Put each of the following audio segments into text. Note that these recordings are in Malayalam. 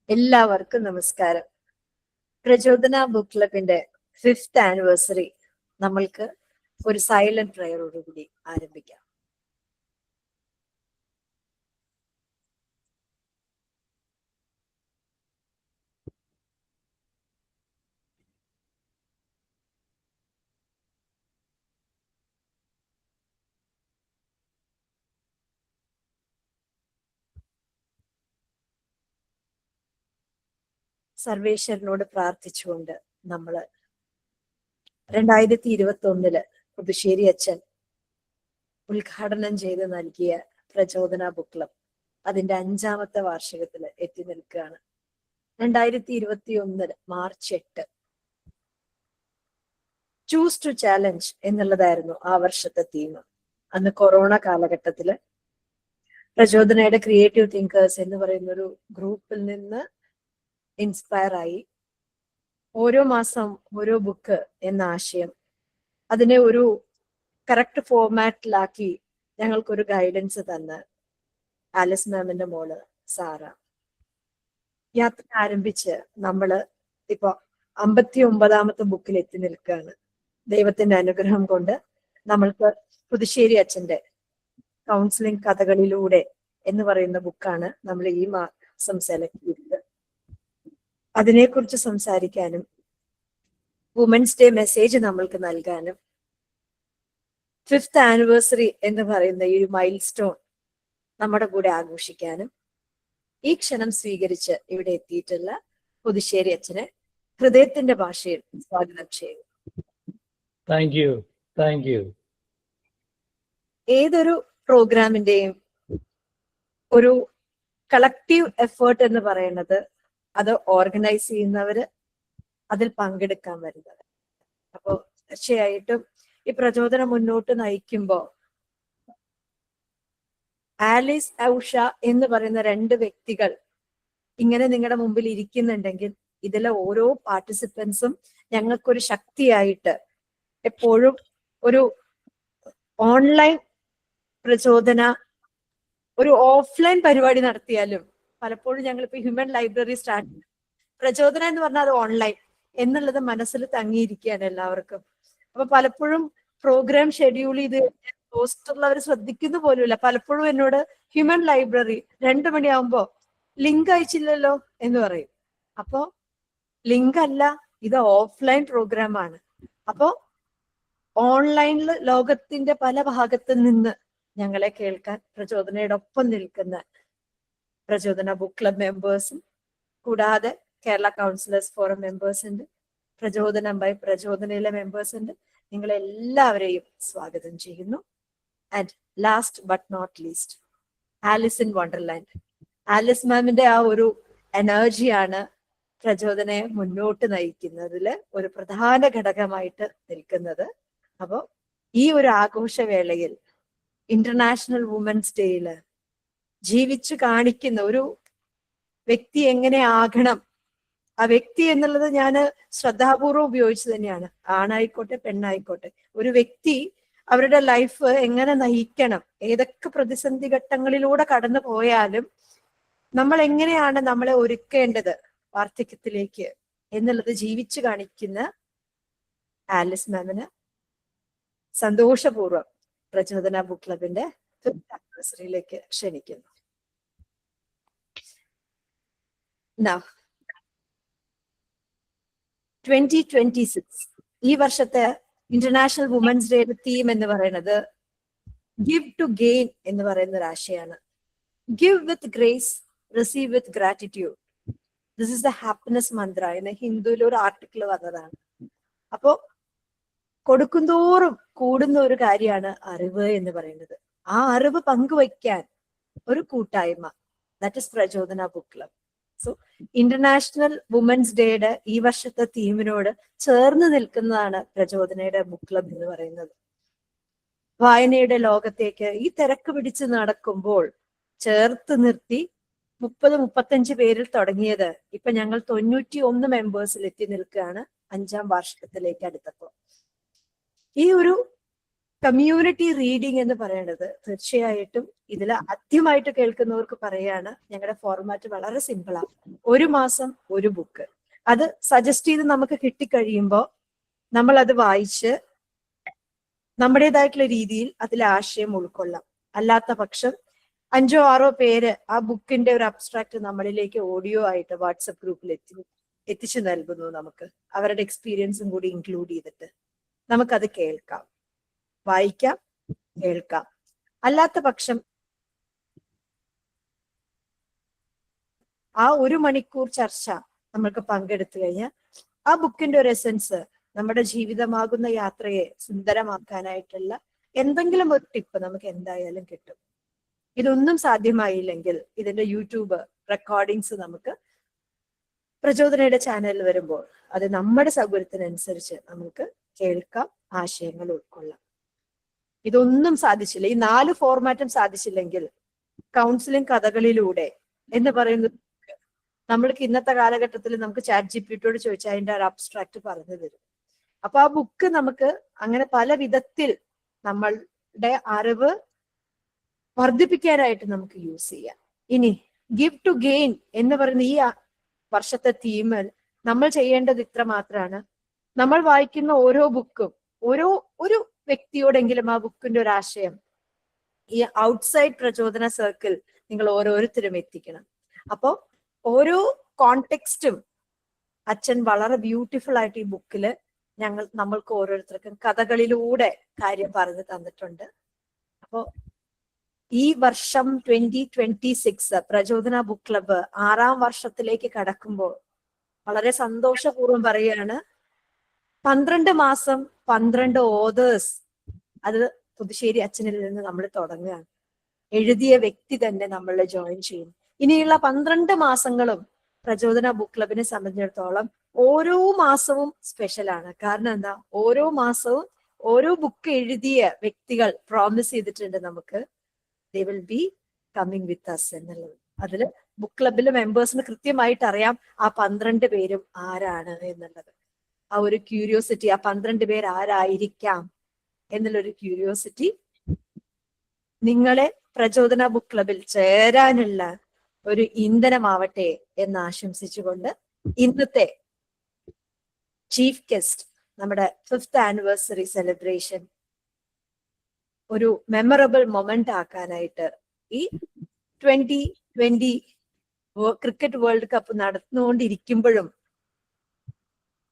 എല്ലാവർക്കും നമസ്കാരം. പ്രചോദന ബുക്ക് ക്ലബിന്റെ 5th ആനിവേഴ്സറി നമ്മൾക്ക് ഒരു സൈലന്റ് പ്രയറോടുകൂടി ആരംഭിക്കാം. സർവേശ്വരനോട് പ്രാർത്ഥിച്ചുകൊണ്ട് നമ്മൾ 2021 പുതുശ്ശേരി അച്ഛൻ ഉദ്ഘാടനം ചെയ്ത് നൽകിയ പ്രചോദന ബുക്ക് ക്ലബ് അതിന്റെ 5ാമത്തെ വാർഷികത്തിൽ എത്തി നിൽക്കുകയാണ്. 2021 മാർച്ച് 8 ചൂസ് ടു ചാലഞ്ച് എന്നുള്ളതായിരുന്നു ആ വർഷത്തെ തീം. അന്ന് കൊറോണ കാലഘട്ടത്തില് പ്രചോദനയുടെ ക്രിയേറ്റീവ് തിങ്കേഴ്സ് എന്ന് പറയുന്ന ഒരു ഗ്രൂപ്പിൽ നിന്ന് ഇൻസ്പയർ ആയി ഓരോ മാസം ഓരോ ബുക്ക് എന്ന ആശയം അതിനെ ഒരു കറക്റ്റ് ഫോർമാറ്റിലാക്കി ഞങ്ങൾക്കൊരു ഗൈഡൻസ് തന്ന് ആലിസ് മാമിന്റെ മോള് സാറ യാത്ര ആരംഭിച്ച് നമ്മള് ഇപ്പൊ 59ാമത്തെ ബുക്കിൽ എത്തി നിൽക്കുകയാണ്. ദൈവത്തിന്റെ അനുഗ്രഹം കൊണ്ട് നമ്മൾക്ക് പുതുശ്ശേരി അച്ഛന്റെ കൗൺസിലിംഗ് കഥകളിലൂടെ എന്ന് പറയുന്ന ബുക്കാണ് നമ്മൾ ഈ മാസം സെലക്ട് ചെയ്തത്. അതിനെക്കുറിച്ച് സംസാരിക്കാനും വുമൻസ് ഡേ മെസ്സേജ് നമ്മൾക്ക് നൽകാനും 5th ആനിവേഴ്സറി എന്ന് പറയുന്ന ഈ ഒരു മൈൽ സ്റ്റോൺ നമ്മുടെ കൂടെ ആഘോഷിക്കാനും ഈ ക്ഷണം സ്വീകരിച്ച് ഇവിടെ എത്തിയിട്ടുള്ള പുതുശ്ശേരി അച്ഛനെ ഹൃദയത്തിന്റെ ഭാഷയിൽ സ്വാഗതം ചെയ്യുന്നു. Thank you. ഏതൊരു പ്രോഗ്രാമിന്റെയും ഒരു കളക്റ്റീവ് എഫേർട്ട് എന്ന് പറയുന്നത് അത് ഓർഗനൈസ് ചെയ്യുന്നവര്, അതിൽ പങ്കെടുക്കാൻ വരുന്നത്. അപ്പോൾ തീർച്ചയായിട്ടും ഈ പ്രചോദനം മുന്നോട്ട് നയിക്കുമ്പോ ആലിസ് ഔഷ എന്ന് പറയുന്ന 2 വ്യക്തികൾ ഇങ്ങനെ നിങ്ങളുടെ മുമ്പിൽ ഇരിക്കുന്നുണ്ടെങ്കിൽ ഇതിലെ ഓരോ പാർട്ടിസിപ്പൻസും ഞങ്ങൾക്കൊരു ശക്തിയായിട്ട് എപ്പോഴും ഒരു ഓൺലൈൻ പ്രചോദന ഒരു ഓഫ്ലൈൻ പരിപാടി നടത്തിയാലും പലപ്പോഴും ഞങ്ങളിപ്പോ ഹ്യൂമൻ ലൈബ്രറി സ്റ്റാർട്ട് പ്രചോദന എന്ന് പറഞ്ഞാൽ അത് ഓൺലൈൻ എന്നുള്ളത് മനസ്സിൽ തങ്ങിയിരിക്കുകയാണ് എല്ലാവർക്കും. അപ്പൊ പലപ്പോഴും പ്രോഗ്രാം ഷെഡ്യൂൾ ചെയ്ത് പോസ്റ്ററുള്ളവർ ശ്രദ്ധിക്കുന്ന പോലുമില്ല. പലപ്പോഴും എന്നോട് ഹ്യൂമൻ ലൈബ്രറി 2 മണിയാവുമ്പോ ലിങ്ക് അയച്ചില്ലല്ലോ എന്ന് പറയും. അപ്പോ ലിങ്ക് അല്ല, ഇത് ഓഫ്ലൈൻ പ്രോഗ്രാം ആണ്. അപ്പോ ഓൺലൈനിൽ ലോകത്തിന്റെ പല ഭാഗത്ത് നിന്ന് ഞങ്ങളെ കേൾക്കാൻ പ്രചോദനയുടെ ഒപ്പം നിൽക്കുന്ന പ്രചോദന ബുക്ക് ക്ലബ് മെമ്പേഴ്സും കൂടാതെ കേരള കൗൺസിലേഴ്സ് ഫോറം മെമ്പേഴ്സ് ഉണ്ട്, പ്രചോദനം ബൈ പ്രചോദനയിലെ മെമ്പേഴ്സ് ഉണ്ട്. നിങ്ങളെല്ലാവരെയും സ്വാഗതം ചെയ്യുന്നു. And last but not least, Alice in Wonderland. Alice മാമിന്റെ ആ ഒരു എനർജിയാണ് പ്രചോദനയെ മുന്നോട്ട് നയിക്കുന്നതില് ഒരു പ്രധാന ഘടകമായിട്ട് നിൽക്കുന്നത്. അപ്പോ ഈ ഒരു ആഘോഷവേളയിൽ ഇന്റർനാഷണൽ വുമൻസ് ഡേയില് ജീവിച്ചു കാണിക്കുന്ന ഒരു വ്യക്തി എങ്ങനെ ആകണം, ആ വ്യക്തി എന്നുള്ളത് ഞാൻ ശ്രദ്ധാപൂർവം ഉപയോഗിച്ചു തന്നെയാണ്. ആണായിക്കോട്ടെ പെണ്ണായിക്കോട്ടെ, ഒരു വ്യക്തി അവരുടെ ലൈഫ് എങ്ങനെ നയിക്കണം, ഏതൊക്കെ പ്രതിസന്ധി ഘട്ടങ്ങളിലൂടെ കടന്നു പോയാലും നമ്മൾ എങ്ങനെയാണ് നമ്മളെ ഒരുക്കേണ്ടത് വാർദ്ധക്യത്തിലേക്ക് എന്നുള്ളത് ജീവിച്ചു കാണിക്കുന്ന ആലിസ് മാമിന് സന്തോഷപൂർവ്വം പ്രചോദന ബുക്ക് ക്ലബിന്റെ 5th ആനിവേഴ്സറിയിലേക്ക് ക്ഷണിക്കുന്നു. Now, 2026 ഈ വർഷത്തെ ഇന്റർനാഷണൽ വുമൻസ് ഡേയുടെ തീം എന്ന് പറയുന്നത് ഗിവ് ടു ഗെയിൻ എന്ന് പറയുന്ന ഒരു ആശയമാണ്. Give with grace, receive with gratitude. This is the happiness mantra എന്ന് ഹിന്ദുവിൽ ഒരു ആർട്ടിക്കിൾ വന്നതാണ്. അപ്പോ കൊടുക്കുന്തോറും കൂടുന്ന ഒരു കാര്യമാണ് അറിവ് എന്ന് പറയുന്നത്. ആ അറിവ് പങ്കുവയ്ക്കാൻ ഒരു കൂട്ടായ്മ, that is Prachodana book club. So international women's ഡേയുടെ ഈ വർഷത്തെ തീമിനോട് ചേർന്ന് നിൽക്കുന്നതാണ് പ്രചോദനയുടെ ബുക്ക് ക്ലബ് എന്ന് പറയുന്നത്. വായനയുടെ ലോകത്തേക്ക് ഈ തിരക്ക് പിടിച്ച് നടക്കുമ്പോൾ ചേർത്ത് നിർത്തി 30-35 പേരിൽ തുടങ്ങിയത് ഇപ്പൊ ഞങ്ങൾ 91 മെമ്പേഴ്സിൽ എത്തി നിൽക്കുകയാണ് 5ാം വാർഷികത്തിലേക്ക് അടുത്തപ്പോ. ഈ ഒരു കമ്മ്യൂണിറ്റി റീഡിംഗ് എന്ന് പറയുന്നത് തീർച്ചയായിട്ടും ഇതിൽ ആദ്യമായിട്ട് കേൾക്കുന്നവർക്ക് പറയാണ്, ഞങ്ങളുടെ ഫോർമാറ്റ് വളരെ സിമ്പിളാണ്. ഒരു മാസം ഒരു ബുക്ക്, അത് സജസ്റ്റ് ചെയ്ത് നമുക്ക് കിട്ടിക്കഴിയുമ്പോൾ നമ്മൾ അത് വായിച്ച് നമ്മുടേതായിട്ടുള്ള രീതിയിൽ അതിലെ ആശയം ഉൾക്കൊള്ളാം. അല്ലാത്ത പക്ഷം 5 or 6 പേര് ആ ബുക്കിന്റെ ഒരു അബ്സ്ട്രാക്ട് നമ്മളിലേക്ക് ഓഡിയോ ആയിട്ട് വാട്സപ്പ് ഗ്രൂപ്പിൽ എത്തിച്ചു നൽകുന്നു. നമുക്ക് അവരുടെ എക്സ്പീരിയൻസും കൂടി ഇൻക്ലൂഡ് ചെയ്തിട്ട് നമുക്കത് കേൾക്കാം, വായിക്കാം, കേൾക്കാം. അല്ലാത്ത പക്ഷം ആ 1 മണിക്കൂർ ചർച്ച നമ്മൾക്ക് പങ്കെടുത്തു കഴിഞ്ഞാൽ ആ ബുക്കിന്റെ ഒരു എസൻസ് നമ്മുടെ ജീവിതമാകുന്ന യാത്രയെ സുന്ദരമാക്കാനായിട്ടുള്ള എന്തെങ്കിലും ഒരു ടിപ്പ് നമുക്ക് എന്തായാലും കിട്ടും. ഇതൊന്നും സാധ്യമായില്ലെങ്കിൽ ഇതിന്റെ യൂട്യൂബ് റെക്കോർഡിങ്സ് നമുക്ക് പ്രചോദനയുടെ ചാനലിൽ വരുമ്പോൾ അത് നമ്മുടെ സൗകര്യത്തിനനുസരിച്ച് നമുക്ക് കേൾക്കാം, ആശയങ്ങൾ ഉൾക്കൊള്ളാം. ഇതൊന്നും സാധിച്ചില്ല, ഈ 4 ഫോർമാറ്റും സാധിച്ചില്ലെങ്കിൽ കൗൺസിലിംഗ് കഥകളിലൂടെ എന്ന് പറയുന്നത് നമ്മൾക്ക് ഇന്നത്തെ കാലഘട്ടത്തിൽ നമുക്ക് ChatGPT ചോദിച്ചാൽ അതിന്റെ ഒരു അബ്സ്ട്രാക്ട് പറഞ്ഞു തരും. അപ്പൊ ആ ബുക്ക് നമുക്ക് അങ്ങനെ പല വിധത്തിൽ നമ്മളുടെ അറിവ് വർദ്ധിപ്പിക്കാനായിട്ട് നമുക്ക് യൂസ് ചെയ്യാം. ഇനി ഗിവ് ടു ഗെയിൻ എന്ന് പറയുന്ന ഈ വർഷത്തെ തീമിൽ നമ്മൾ ചെയ്യേണ്ടത് ഇത്ര മാത്രമാണ്. നമ്മൾ വായിക്കുന്ന ഓരോ ബുക്കും ഒരു വ്യക്തിയോടെങ്കിലും ആ ബുക്കിന്റെ ഒരു ആശയം ഈ ഔട്ട്സൈഡ് പ്രചോദന സർക്കിൾ നിങ്ങൾ ഓരോരുത്തരും എത്തിക്കണം. അപ്പോ ഓരോ കോണ്ടെക്സ്റ്റും അച്ഛൻ വളരെ ബ്യൂട്ടിഫുൾ ആയിട്ട് ഈ ബുക്കില് നമ്മൾക്ക് ഓരോരുത്തർക്കും കഥകളിലൂടെ കാര്യം പറഞ്ഞു തന്നിട്ടുണ്ട്. അപ്പോ ഈ വർഷം 2026 പ്രചോദന ബുക്ക് ക്ലബ്ബ് 6ാം വർഷത്തിലേക്ക് കടക്കുമ്പോൾ വളരെ സന്തോഷപൂർവ്വം പറയുകയാണ്, 12 മാസം 12 ഓതേഴ്സ് അത് പുതുശ്ശേരി അച്ഛനിൽ നിന്ന് നമ്മൾ തുടങ്ങുകയാണ്. എഴുതിയ വ്യക്തി തന്നെ നമ്മളെ ജോയിൻ ചെയ്യും. ഇനിയുള്ള 12 മാസങ്ങളും പ്രചോദന ബുക്ക് ക്ലബിനെ സംബന്ധിച്ചിടത്തോളം ഓരോ മാസവും സ്പെഷ്യലാണ്. കാരണം എന്താ, ഓരോ മാസവും ഓരോ ബുക്ക് എഴുതിയ വ്യക്തികൾ പ്രോമിസ് ചെയ്തിട്ടുണ്ട് നമുക്ക്, they will be coming with us എന്നുള്ളത്. അതില് ബുക്ക് ക്ലബിലെ മെമ്പേഴ്സിന് കൃത്യമായിട്ട് അറിയാം ആ 12 പേരും ആരാണ് എന്നുള്ളത്. ആ ഒരു ക്യൂരിയോസിറ്റി, ആ 12 പേർ ആരായിരിക്കാം എന്നുള്ളൊരു ക്യൂരിയോസിറ്റി നിങ്ങളെ പ്രചോദന ബുക്ക് ക്ലബിൽ ചേരാനുള്ള ഒരു ഇന്ധനമാവട്ടെ എന്ന് ആശംസിച്ചുകൊണ്ട് ഇന്നത്തെ ചീഫ് ഗസ്റ്റ് നമ്മുടെ 5th ആനിവേഴ്സറി സെലിബ്രേഷൻ ഒരു മെമ്മറബിൾ മൊമെന്റ് ആക്കാനായിട്ട് ഈ 2020 ക്രിക്കറ്റ് വേൾഡ് കപ്പ് നടന്നുകൊണ്ടിരിക്കുമ്പോഴും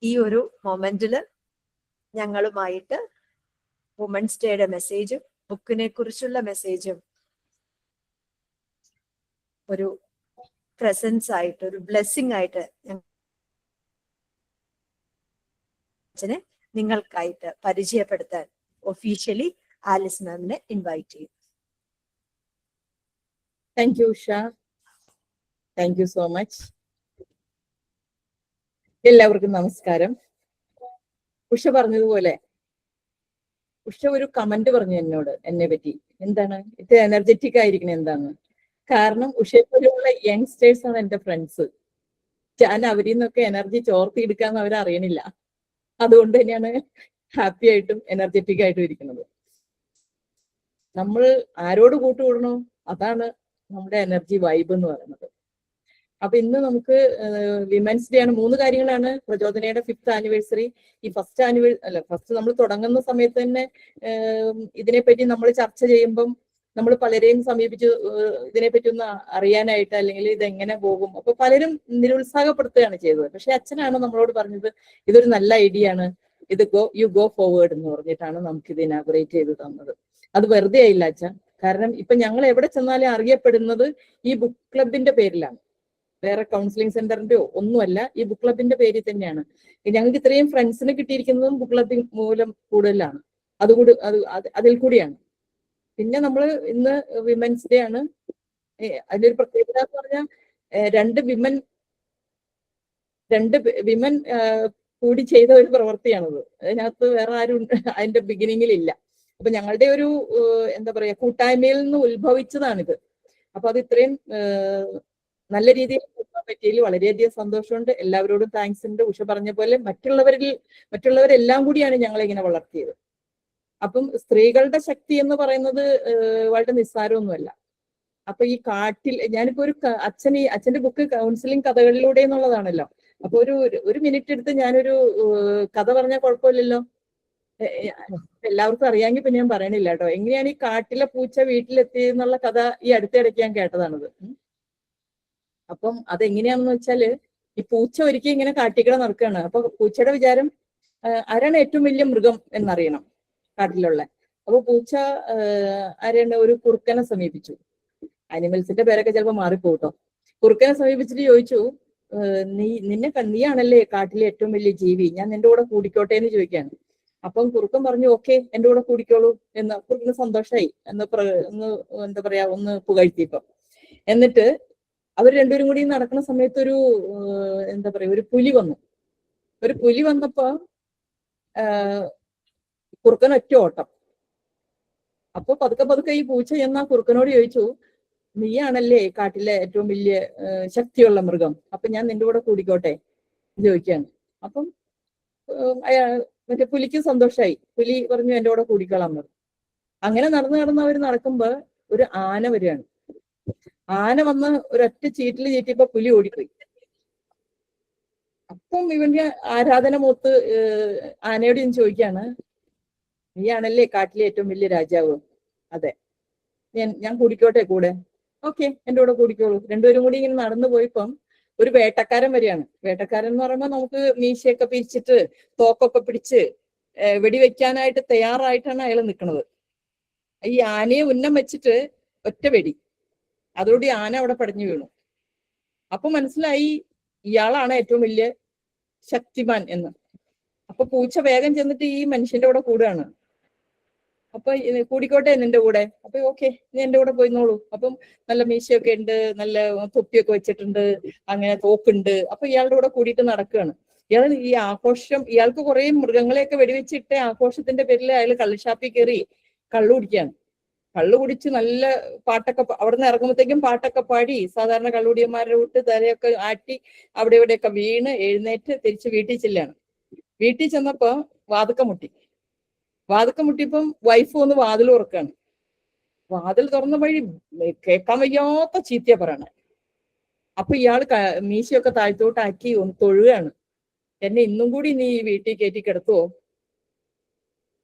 ഈ ഒരു മൊമെന്റില് ഞങ്ങളുമായിട്ട് വുമൻസ് ഡേയുടെ മെസ്സേജും ബുക്കിനെ കുറിച്ചുള്ള മെസ്സേജും ഒരു പ്രസൻസ് ആയിട്ട്, ഒരു ബ്ലെസ്സിങ് ആയിട്ട് നിങ്ങൾക്കായിട്ട് പരിചയപ്പെടുത്താൻ ഒഫീഷ്യലി ആലിസ് മാമിനെ ഇൻവൈറ്റ് ചെയ്യും. Thank you Usha, thank you so much. എല്ലാവർക്കും നമസ്കാരം. ഉഷ പറഞ്ഞതുപോലെ ഉഷ ഒരു കമന്റ് പറഞ്ഞു എന്നോട്, എന്നെ പറ്റി. എന്താണ് ഇത്ര എനർജറ്റിക് ആയിരിക്കണം എന്താണ്? കാരണം ഉഷയെ പോലെയുള്ള യങ്സ്റ്റേഴ്സ് ആണ് എന്റെ ഫ്രണ്ട്സ്. ഞാൻ അവരിൽ നിന്നൊക്കെ എനർജി ചോർത്തിയെടുക്കാന്ന് അവരറിയണില്ല. അതുകൊണ്ട് തന്നെയാണ് ഹാപ്പി ആയിട്ടും എനർജറ്റിക് ആയിട്ടും ഇരിക്കുന്നത്. നമ്മൾ ആരോട് കൂട്ടുകൂടണോ അതാണ് നമ്മുടെ എനർജി വൈബ് എന്ന് പറയുന്നത്. അപ്പൊ ഇന്ന് നമുക്ക് വിമൻസ് ഡേ ആണ്. 3 കാര്യങ്ങളാണ് പ്രചോദനയുടെ 5th ആനിവേഴ്സറി. ഈ ഫസ്റ്റ് നമ്മൾ തുടങ്ങുന്ന സമയത്ത് തന്നെ ഇതിനെപ്പറ്റി നമ്മൾ ചർച്ച ചെയ്യുമ്പം നമ്മൾ പലരെയും സമീപിച്ച് ഇതിനെപ്പറ്റി ഒന്ന് അറിയാനായിട്ട്, അല്ലെങ്കിൽ ഇതെങ്ങനെ പോകും, അപ്പൊ പലരും നിരുത്സാഹപ്പെടുത്തുകയാണ് ചെയ്തത്. പക്ഷെ അച്ഛനാണ് നമ്മളോട് പറഞ്ഞത് ഇതൊരു നല്ല ഐഡിയ ആണ്, ഇത് യു ഗോ ഫോർവേഡ് എന്ന് പറഞ്ഞിട്ടാണ് നമുക്ക് ഇത് ഇനാഗുറേറ്റ് ചെയ്ത് തന്നത്. അത് വെറുതെ ആയില്ല അച്ഛൻ. കാരണം ഇപ്പൊ ഞങ്ങൾ എവിടെ ചെന്നാലും അറിയപ്പെടുന്നത് ഈ ബുക്ക് ക്ലബിന്റെ പേരിലാണ്. വേറെ കൗൺസിലിംഗ് സെന്ററിന്റെയോ ഒന്നുമല്ല, ഈ ബുക്ക് ക്ലബിന്റെ പേരിൽ തന്നെയാണ്. ഞങ്ങൾക്ക് ഇത്രയും ഫ്രണ്ട്സിനെ കിട്ടിയിരിക്കുന്നതും ബുക്ക് ക്ലബിൻ മൂലം കൂടുതലാണ്. അതുകൂടി അതിൽ കൂടിയാണ്. പിന്നെ നമ്മൾ ഇന്ന് വിമൻസ് ഡേ ആണ്. അതിലൊരു പ്രത്യേകത എന്ന് പറഞ്ഞാൽ 2 വിമൻ കൂടി ചെയ്ത ഒരു പ്രവൃത്തിയാണത്. അതിനകത്ത് വേറെ ആരും അതിന്റെ ബിഗിനിങ്ങിൽ ഇല്ല. അപ്പൊ ഞങ്ങളുടെ ഒരു എന്താ പറയാ കൂട്ടായ്മയിൽ നിന്ന് ഉത്ഭവിച്ചതാണിത്. അപ്പൊ അത് ഇത്രയും നല്ല രീതിയിൽ പറ്റിയതിൽ വളരെയധികം സന്തോഷമുണ്ട്. എല്ലാവരോടും താങ്ക്സ് ഉണ്ട്. ഉഷ പറഞ്ഞ പോലെ മറ്റുള്ളവരെല്ലാം കൂടിയാണ് ഞങ്ങളെ ഇങ്ങനെ വളർത്തിയത്. അപ്പം സ്ത്രീകളുടെ ശക്തി എന്ന് പറയുന്നത് വളരെ നിസ്സാരമൊന്നുമല്ല. അപ്പൊ ഈ കാട്ടിൽ ഞാനിപ്പോ അച്ഛന്റെ ബുക്ക് കൗൺസിലിംഗ് കഥകളിലൂടെ എന്നുള്ളതാണല്ലോ. അപ്പൊ ഒരു മിനിറ്റ് എടുത്ത് ഞാനൊരു കഥ പറഞ്ഞാൽ കുഴപ്പമില്ലല്ലോ. എല്ലാവർക്കും അറിയാമെങ്കിൽ പിന്നെ ഞാൻ പറയണില്ല കേട്ടോ. എങ്ങനെയാണ് ഈ കാട്ടിലെ പൂച്ച വീട്ടിലെത്തിയെന്നുള്ള കഥ ഈ അടുത്തിടയ്ക്ക് ഞാൻ കേട്ടതാണത്. അപ്പം അതെങ്ങനെയാണെന്ന് വെച്ചാല്, ഈ പൂച്ച ഒരിക്കലും ഇങ്ങനെ കാട്ടിക്കട നടക്കുകയാണ്. അപ്പൊ പൂച്ചയുടെ വിചാരം ആരാണ് ഏറ്റവും വലിയ മൃഗം എന്നറിയണം കാട്ടിലുള്ള. അപ്പൊ പൂച്ച ആരാണ് ഒരു കുറുക്കനെ സമീപിച്ചു. അനിമൽസിന്റെ പേരൊക്കെ ചിലപ്പോൾ മാറിപ്പോട്ടോ. കുറുക്കനെ സമീപിച്ചിട്ട് ചോദിച്ചു, നീയാണല്ലേ കാട്ടിലെ ഏറ്റവും വലിയ ജീവി, ഞാൻ നിന്റെ കൂടെ കൂടിക്കോട്ടെ എന്ന് ചോദിക്കാണ്. അപ്പം കുറുക്കൻ പറഞ്ഞു ഓക്കെ എന്റെ കൂടെ കൂടിക്കോളൂ എന്ന്. കുറുക്കന് സന്തോഷമായി എന്താ പറയാ ഒന്ന് പുകഴ്ത്തിയപ്പോ. എന്നിട്ട് അവർ രണ്ടുപേരും കൂടി നടക്കുന്ന സമയത്ത് എന്താ പറയാ ഒരു പുലി വന്നു. ഒരു പുലി വന്നപ്പോ കുറുക്കൻ ഒറ്റ ഓട്ടം. അപ്പൊ പതുക്കെ ഈ പൂച്ച എന്നാ കുറുക്കനോട് ചോദിച്ചു, നീയാണല്ലേ കാട്ടിലെ ഏറ്റവും വലിയ ശക്തിയുള്ള മൃഗം, അപ്പൊ ഞാൻ നിന്റെ കൂടെ കൂടിക്കോട്ടെ ചോദിക്കാണ്. അപ്പം മറ്റേ പുലിക്ക് സന്തോഷമായി. പുലി പറഞ്ഞു എന്റെ കൂടെ കൂടിക്കോളാം. അങ്ങനെ നടന്ന് അവർ നടക്കുമ്പോ ഒരു ആന വരികയാണ്. ആന വന്ന് ഒരൊറ്റ ചീറ്റിൽ ചീറ്റിയപ്പോ പുലി ഓടിപ്പോയി. അപ്പം ഇവന്റെ ആരാധന മൂത്ത് ആനയോട് ഞാൻ ചോദിക്കാണ്, നീയാണല്ലേ കാട്ടിലെ ഏറ്റവും വലിയ രാജാവ്? അതെ. ഞാൻ കൂടിക്കോട്ടെ കൂടെ? ഓക്കെ എന്റെ കൂടെ കൂടിക്കോളൂ. രണ്ടുപേരും കൂടി ഇങ്ങനെ നടന്നു പോയപ്പം ഒരു വേട്ടക്കാരൻ വരികയാണ്. വേട്ടക്കാരൻ എന്ന് പറയുമ്പോൾ നമുക്ക് മീശയൊക്കെ പിരിച്ചിട്ട് തോക്കൊക്കെ പിടിച്ച് വെടിവെക്കാനായിട്ട് തയ്യാറായിട്ടാണ് അയാൾ നിൽക്കുന്നത്. ഈ ആനയെ ഉന്നം വെച്ചിട്ട് ഒറ്റ വെടി, അതോടെ ആന അവിടെ പടഞ്ഞു വീണു. അപ്പൊ മനസ്സിലായി ഇയാളാണ് ഏറ്റവും വലിയ ശക്തിമാൻ എന്ന്. അപ്പൊ പൂച്ച വേഗം ചെന്നിട്ട് ഈ മനുഷ്യന്റെ കൂടെ കൂടുകയാണ്. അപ്പൊ കൂടിക്കോട്ടെ നിന്റെ കൂടെ? അപ്പൊ ഓക്കെ നീ എന്റെ കൂടെ പോയിന്നോളൂ. അപ്പം നല്ല മീശയൊക്കെ ഉണ്ട്, നല്ല തൊപ്പിയൊക്കെ വെച്ചിട്ടുണ്ട്, അങ്ങനെ തോക്കുണ്ട്. അപ്പൊ ഇയാളുടെ കൂടെ കൂടിയിട്ട് നടക്കുകയാണ്. ഈ ആഘോഷം, ഇയാൾക്ക് കുറെ മൃഗങ്ങളെയൊക്കെ വെടിവെച്ചിട്ട് ആഘോഷത്തിന്റെ പേരിൽ അയാൾ കള്ളുഷാപ്പിൽ കയറി കള്ളു കുടിക്കുകയാണ്. കള്ളു കുടിച്ച് നല്ല പാട്ടൊക്കെ അവിടെ നിന്ന് ഇറങ്ങുമ്പോഴത്തേക്കും പാട്ടൊക്കെ പാടി സാധാരണ കള്ളുടിയന്മാരുടെ വിട്ട് തലയൊക്കെ ആട്ടി അവിടെ ഇവിടെയൊക്കെ വീണ് എഴുന്നേറ്റ് തിരിച്ച് വീട്ടിൽ ചെല്ലാണ്. വീട്ടിൽ ചെന്നപ്പോ വാതുക്കം മുട്ടിയപ്പം വൈഫ് വന്ന് വാതിൽ തുറക്കാണ്. വാതിൽ തുറന്ന വഴി കേൾക്കാൻ വയ്യാത്ത ചീത്തയാ പറയണ. അപ്പൊ ഇയാൾ മീശയൊക്കെ താഴ്ത്തോട്ടാക്കി ഒന്ന് തൊഴുകയാണ്. എന്നെ ഇന്നും കൂടി നീ വീട്ടിൽ കയറ്റി കിടത്തുവോ?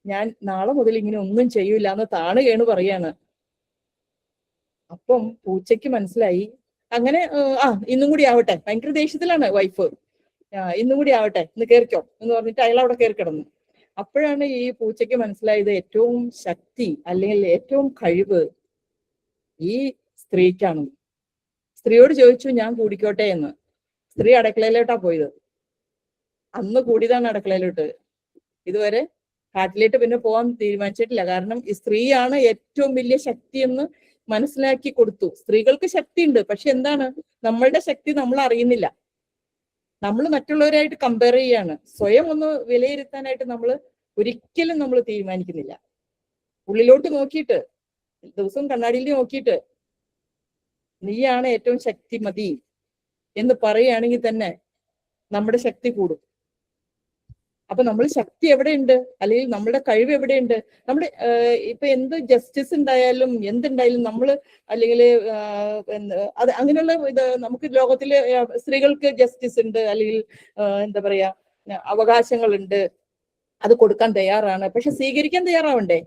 ഞാൻ നാളെ മുതൽ ഇങ്ങനെ ഒന്നും ചെയ്യൂല എന്ന് താണുകയാണ് പറയാണ്. അപ്പം പൂച്ചയ്ക്ക് മനസ്സിലായി അങ്ങനെ ഇന്നും കൂടി ആവട്ടെ. ഭയങ്കര ദേഷ്യത്തിലാണ് വൈഫ്. ഇന്നും കൂടി ആവട്ടെ, ഇന്ന് കയറിക്കോ എന്ന് പറഞ്ഞിട്ട് അയാൾ അവിടെ കയറി കിടന്നു. അപ്പോഴാണ് ഈ പൂച്ചയ്ക്ക് മനസ്സിലായത് ഏറ്റവും ശക്തി അല്ലെങ്കിൽ ഏറ്റവും കഴിവ് ഈ സ്ത്രീക്കാണ്. സ്ത്രീയോട് ചോദിച്ചു ഞാൻ കൂടിക്കോട്ടെ എന്ന്. സ്ത്രീ അടുക്കളയിലോട്ടാ പോയത്. അന്ന് കൂടിയതാണ് അടുക്കളയിലോട്ട്. ഇതുവരെ കാട്ടിലേക്ക് പിന്നെ പോകാൻ തീരുമാനിച്ചിട്ടില്ല. കാരണം ഈ സ്ത്രീയാണ് ഏറ്റവും വലിയ ശക്തി എന്ന് മനസ്സിലാക്കി കൊടുത്തു. സ്ത്രീകൾക്ക് ശക്തിയുണ്ട്, പക്ഷെ എന്താണ് നമ്മളുടെ ശക്തി നമ്മൾ അറിയുന്നില്ല. നമ്മൾ മറ്റുള്ളവരായിട്ട് കമ്പയർ ചെയ്യാണ്. സ്വയം ഒന്ന് വിലയിരുത്താനായിട്ട് ഒരിക്കലും നമ്മൾ തീരുമാനിക്കുന്നില്ല. ഉള്ളിലോട്ട് നോക്കിയിട്ട്, ദിവസവും കണ്ണാടിയിൽ നോക്കിയിട്ട് നീയാണ് ഏറ്റവും ശക്തിമതി എന്ന് പറയുകയാണെങ്കിൽ തന്നെ നമ്മുടെ ശക്തി കൂടും. അപ്പൊ നമ്മൾ ശക്തി എവിടെയുണ്ട്, അല്ലെങ്കിൽ നമ്മുടെ കഴിവ് എവിടെയുണ്ട്? നമ്മുടെ ഇപ്പൊ എന്ത് ജസ്റ്റിസ് ഉണ്ടായാലും എന്തുണ്ടായാലും നമ്മൾ അല്ലെങ്കിൽ അത് അങ്ങനെയുള്ള ഇത് നമുക്ക് ലോകത്തില് സ്ത്രീകൾക്ക് ജസ്റ്റിസ് ഉണ്ട്, അല്ലെങ്കിൽ എന്താ പറയാ അവകാശങ്ങളുണ്ട്, അത് കൊടുക്കാൻ തയ്യാറാണ്. പക്ഷെ സ്വീകരിക്കാൻ തയ്യാറാവണ്ടേ?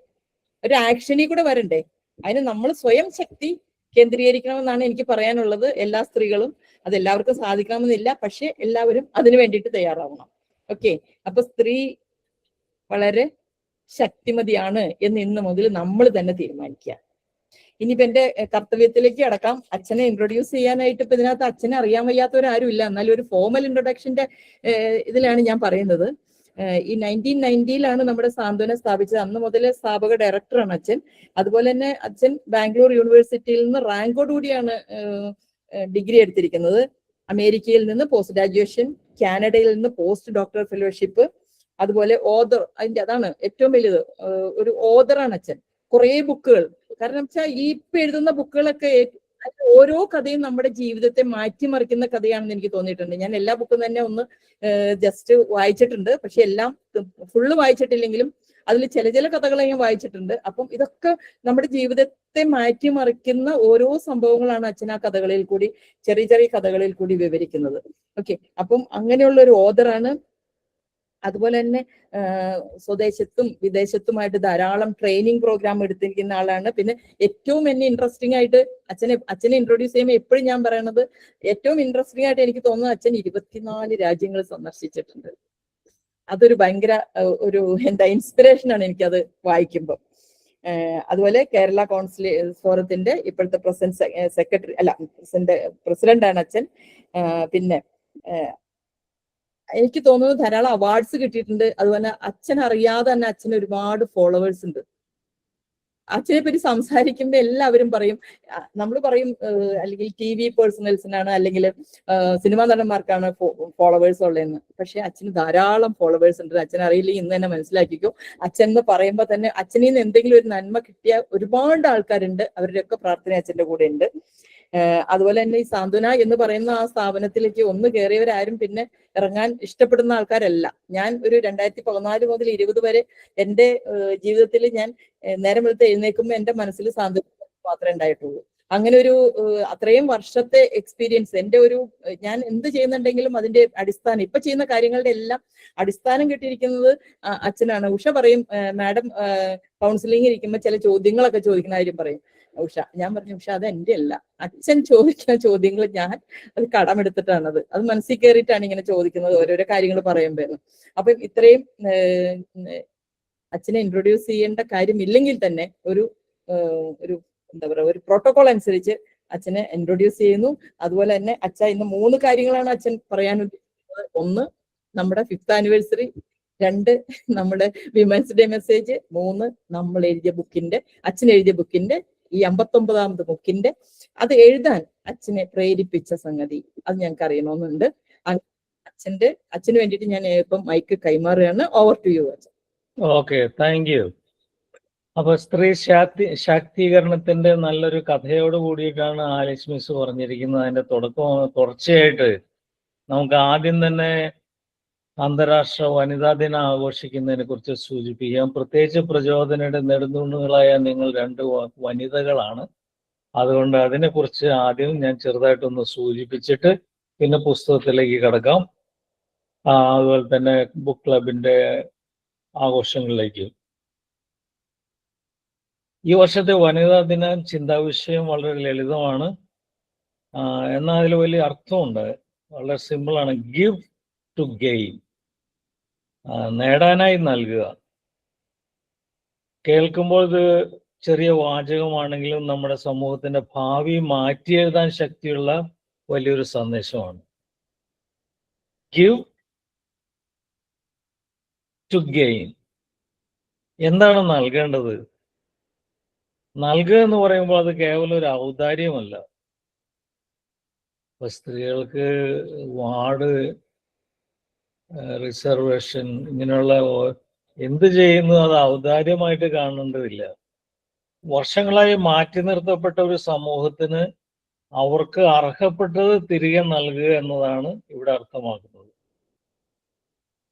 ഒരു ആക്ഷനിൽ കൂടെ വരണ്ടേ? അതിന് നമ്മൾ സ്വയം ശക്തി കേന്ദ്രീകരിക്കണമെന്നാണ് എനിക്ക് പറയാനുള്ളത്. എല്ലാ സ്ത്രീകളും അതെല്ലാവർക്കും സാധിക്കണമെന്നില്ല, പക്ഷെ എല്ലാവരും അതിനു വേണ്ടിയിട്ട് തയ്യാറാവണം. ഓക്കെ, അപ്പൊ സ്ത്രീ വളരെ ശക്തിമതിയാണ് എന്ന് ഇന്ന് മുതൽ നമ്മൾ തന്നെ തീരുമാനിക്കുക. ഇനിയിപ്പോ എന്റെ കർത്തവ്യത്തിലേക്ക് അടക്കാം. അച്ഛനെ ഇൻട്രൊഡ്യൂസ് ചെയ്യാനായിട്ട് ഇപ്പൊ ഇതിനകത്ത് അച്ഛനെ അറിയാൻ വയ്യാത്തവരാരും ഇല്ല. എന്നാലും ഒരു ഫോമൽ ഇൻട്രൊഡക്ഷന്റെ ഇതിലാണ് ഞാൻ പറയുന്നത്. ഈ 1990 നമ്മുടെ സാന്ത്വന സ്ഥാപിച്ചത്. അന്ന് മുതൽ സ്ഥാപക ഡയറക്ടറാണ് അച്ഛൻ. അതുപോലെ തന്നെ അച്ഛൻ ബാംഗ്ലൂർ യൂണിവേഴ്സിറ്റിയിൽ നിന്ന് റാങ്കോടുകൂടിയാണ് ഡിഗ്രി എടുത്തിരിക്കുന്നത്. അമേരിക്കയിൽ നിന്ന് പോസ്റ്റ് ഗ്രാജുവേഷൻ, കാനഡയിൽ നിന്ന് പോസ്റ്റ് ഡോക്ടറൽ ഫെലോഷിപ്പ്, അതുപോലെ ഓതർ. അതാണ് ഏറ്റവും വലുത്, ഒരു ഓതറാണ് അച്ഛൻ. കുറെ ബുക്കുകൾ. കാരണം വെച്ചാൽ ഈ ഇപ്പൊ എഴുതുന്ന ബുക്കുകളൊക്കെ ഓരോ കഥയും നമ്മുടെ ജീവിതത്തെ മാറ്റിമറിക്കുന്ന കഥയാണെന്ന് എനിക്ക് തോന്നിയിട്ടുണ്ട്. ഞാൻ എല്ലാ ബുക്കും തന്നെ ഒന്ന് ജസ്റ്റ് വായിച്ചിട്ടുണ്ട്, പക്ഷെ എല്ലാം ഫുള്ള് വായിച്ചിട്ടില്ലെങ്കിലും അതിൽ ചില കഥകൾ ഞാൻ വായിച്ചിട്ടുണ്ട്. അപ്പം ഇതൊക്കെ നമ്മുടെ ജീവിതത്തെ മാറ്റിമറിക്കുന്ന ഓരോ സംഭവങ്ങളാണ് അച്ഛൻ ആ കഥകളിൽ കൂടി, ചെറിയ കഥകളിൽ കൂടി വിവരിക്കുന്നത്. ഓക്കെ, അപ്പം അങ്ങനെയുള്ള ഒരു ഓഥറാണ്. അതുപോലെ തന്നെ സ്വദേശത്തും വിദേശത്തുമായിട്ട് ധാരാളം ട്രെയിനിങ് പ്രോഗ്രാം എടുത്തിരിക്കുന്ന ആളാണ്. പിന്നെ ഏറ്റവും എന്നെ ഇൻട്രസ്റ്റിംഗ് ആയിട്ട് അച്ഛനെ ഇൻട്രൊഡ്യൂസ് ചെയ്യുമ്പോൾ എപ്പോഴും ഞാൻ പറയണത്, ഏറ്റവും ഇൻട്രസ്റ്റിംഗ് ആയിട്ട് എനിക്ക് തോന്നുന്നത് അച്ഛൻ 24 രാജ്യങ്ങൾ സന്ദർശിച്ചിട്ടുണ്ട്. അതൊരു ഭയങ്കര ഒരു ഇൻസ്പിറേഷൻ ആണ് എനിക്കത് വായിക്കുമ്പോൾ. അതുപോലെ കേരള കൗൺസിൽ ഫോറത്തിന്റെ ഇപ്പോഴത്തെ പ്രസിഡന്റ് ആണ് അച്ഛൻ. പിന്നെ എനിക്ക് തോന്നുന്നു ധാരാളം അവാർഡ്സ് കിട്ടിയിട്ടുണ്ട്. അതുപോലെ അച്ഛൻ അറിയാതെ തന്നെ അച്ഛന് ഒരുപാട് ഫോളോവേഴ്സ് ഉണ്ട്. അച്ഛനെ പറ്റി സംസാരിക്കുമ്പോൾ എല്ലാവരും പറയും, നമ്മൾ പറയും അല്ലെങ്കിൽ TV പേഴ്സണൽസിനാണ് അല്ലെങ്കിൽ സിനിമാ നടന്മാർക്കാണ് ഫോളോവേഴ്സ് ഉള്ളതെന്ന്. പക്ഷെ അച്ഛന് ധാരാളം ഫോളോവേഴ്സ് ഉണ്ട്. അച്ഛൻ അറിയില്ലെങ്കിൽ ഇന്ന് തന്നെ മനസ്സിലാക്കിക്കോ. അച്ഛൻ എന്ന് പറയുമ്പോൾ തന്നെ അച്ഛനിൽ നിന്ന് എന്തെങ്കിലും ഒരു നന്മ കിട്ടിയ ഒരുപാട് ആൾക്കാരുണ്ട്. അവരുടെയൊക്കെ പ്രാർത്ഥന അച്ഛന്റെ കൂടെ ഉണ്ട്. അതുപോലെ തന്നെ ഈ സാന്ത്വന എന്ന് പറയുന്ന ആ സ്ഥാപനത്തിലേക്ക് ഒന്ന് കയറിയവരാരും പിന്നെ ഇറങ്ങാൻ ഇഷ്ടപ്പെടുന്ന ആൾക്കാരല്ല. ഞാൻ ഒരു 2014 മുതൽ 20 വരെ എൻ്റെ ജീവിതത്തിൽ ഞാൻ നേരം വെളുത്ത് എഴുന്നേൽക്കുമ്പോൾ എൻ്റെ മനസ്സിൽ സാന്ത്വന മാത്രമേ ഉണ്ടായിട്ടുള്ളൂ. അങ്ങനെ ഒരു അത്രയും വർഷത്തെ എക്സ്പീരിയൻസ് എൻ്റെ ഞാൻ എന്ത് ചെയ്യുന്നുണ്ടെങ്കിലും അതിന്റെ അടിസ്ഥാനം, ഇപ്പൊ ചെയ്യുന്ന കാര്യങ്ങളുടെ എല്ലാം അടിസ്ഥാനം കിട്ടിയിരിക്കുന്നത് അച്ഛനാണ്. ഉഷ പറയും, മാഡം കൗൺസിലിംഗ് ഇരിക്കുമ്പോൾ ചില ചോദ്യങ്ങളൊക്കെ ചോദിക്കുന്ന കാര്യം പറയും ഉഷ. ഞാൻ പറഞ്ഞു, ഉഷ അത് എൻ്റെ അല്ല, അച്ഛൻ ചോദിക്കുന്ന ചോദ്യങ്ങൾ ഞാൻ അത് കടമെടുത്തിട്ടാണത്, അത് മനസ്സിൽ കയറിയിട്ടാണ് ഇങ്ങനെ ചോദിക്കുന്നത് ഓരോരോ കാര്യങ്ങൾ പറയുമ്പോൾ. അപ്പൊ ഇത്രയും അച്ഛനെ ഇൻട്രൊഡ്യൂസ് ചെയ്യേണ്ട കാര്യമില്ലെങ്കിൽ തന്നെ ഒരു എന്താ പറയുക, ഒരു പ്രോട്ടോകോൾ അനുസരിച്ച് അച്ഛനെ ഇൻട്രൊഡ്യൂസ് ചെയ്യുന്നു. അതുപോലെ തന്നെ ഇന്ന് 3 കാര്യങ്ങളാണ് അച്ഛൻ പറയാൻ ഉദ്ദേശിക്കുന്നത്. 1 നമ്മുടെ 5th ആനിവേഴ്സറി, 2 നമ്മുടെ വിമൻസ് ഡേ മെസ്സേജ്, 3 നമ്മൾ എഴുതിയ ബുക്കിന്റെ, അച്ഛൻ എഴുതിയ ബുക്കിന്റെ ഈ 59ാമത് ബുക്കിന്റെ അത് എഴുതാൻ അച്ഛനെ പ്രേരിപ്പിച്ച സംഗതി അത് ഞങ്ങൾക്ക് അറിയണമെന്നുണ്ട്. അച്ഛന് വേണ്ടിയിട്ട് ഞാൻ ഇപ്പം മൈക്ക് കൈമാറുകയാണ്. ഓവർ ടു യു അച്ഛൻ. Okay, thank U. അപ്പൊ സ്ത്രീ ശാക്തീകരണത്തിന്റെ നല്ലൊരു കഥയോട് കൂടിയിട്ടാണ് ആലിസ് മിസ് പറഞ്ഞിരിക്കുന്നത്. അതിന്റെ തുടർച്ചയായിട്ട് നമുക്ക് ആദ്യം തന്നെ അന്താരാഷ്ട്ര വനിതാ ദിനം ആഘോഷിക്കുന്നതിനെ കുറിച്ച് സൂചിപ്പിക്കാം. പ്രത്യേകിച്ച് പ്രചോദനയുടെ നെടുന്തൂണുകളായ നിങ്ങൾ 2 വനിതകളാണ്. അതുകൊണ്ട് അതിനെക്കുറിച്ച് ആദ്യം ഞാൻ ചെറുതായിട്ടൊന്ന് സൂചിപ്പിച്ചിട്ട് പിന്നെ പുസ്തകത്തിലേക്ക് കടക്കാം. അതുപോലെ തന്നെ ബുക്ക് ക്ലബിന്റെ ആഘോഷങ്ങളിലേക്ക്. ഈ വർഷത്തെ വനിതാ ദിന ചിന്താവിഷയം വളരെ ലളിതമാണ്, എന്നാൽ അതിൽ വലിയ അർത്ഥമുണ്ട്. വളരെ സിമ്പിളാണ്. ഗിവ് ടു ഗെയിൻ, നേടാനായി നൽകുക. കേൾക്കുമ്പോൾ ഇത് ചെറിയ വാചകമാണെങ്കിലും നമ്മുടെ സമൂഹത്തിന്റെ ഭാവി മാറ്റിയെഴുതാൻ ശക്തിയുള്ള വലിയൊരു സന്ദേശമാണ്. Give to gain. എന്താണ് നൽകേണ്ടത്? നൽകുക എന്ന് പറയുമ്പോൾ അത് കേവലം ഒരു ഔദാര്യമല്ല. ഇപ്പൊ സ്ത്രീകൾക്ക് വാർഡ് റിസർവേഷൻ ഇങ്ങനെയുള്ള എന്ത് ചെയ്യുന്നു അത് ഔദാര്യമായിട്ട് കാണേണ്ടതില്ല. വർഷങ്ങളായി മാറ്റി നിർത്തപ്പെട്ട ഒരു സമൂഹത്തിന് അവർക്ക് അർഹപ്പെട്ടത് തിരികെ നൽകുക എന്നതാണ് ഇവിടെ അർത്ഥമാക്കുന്നത്.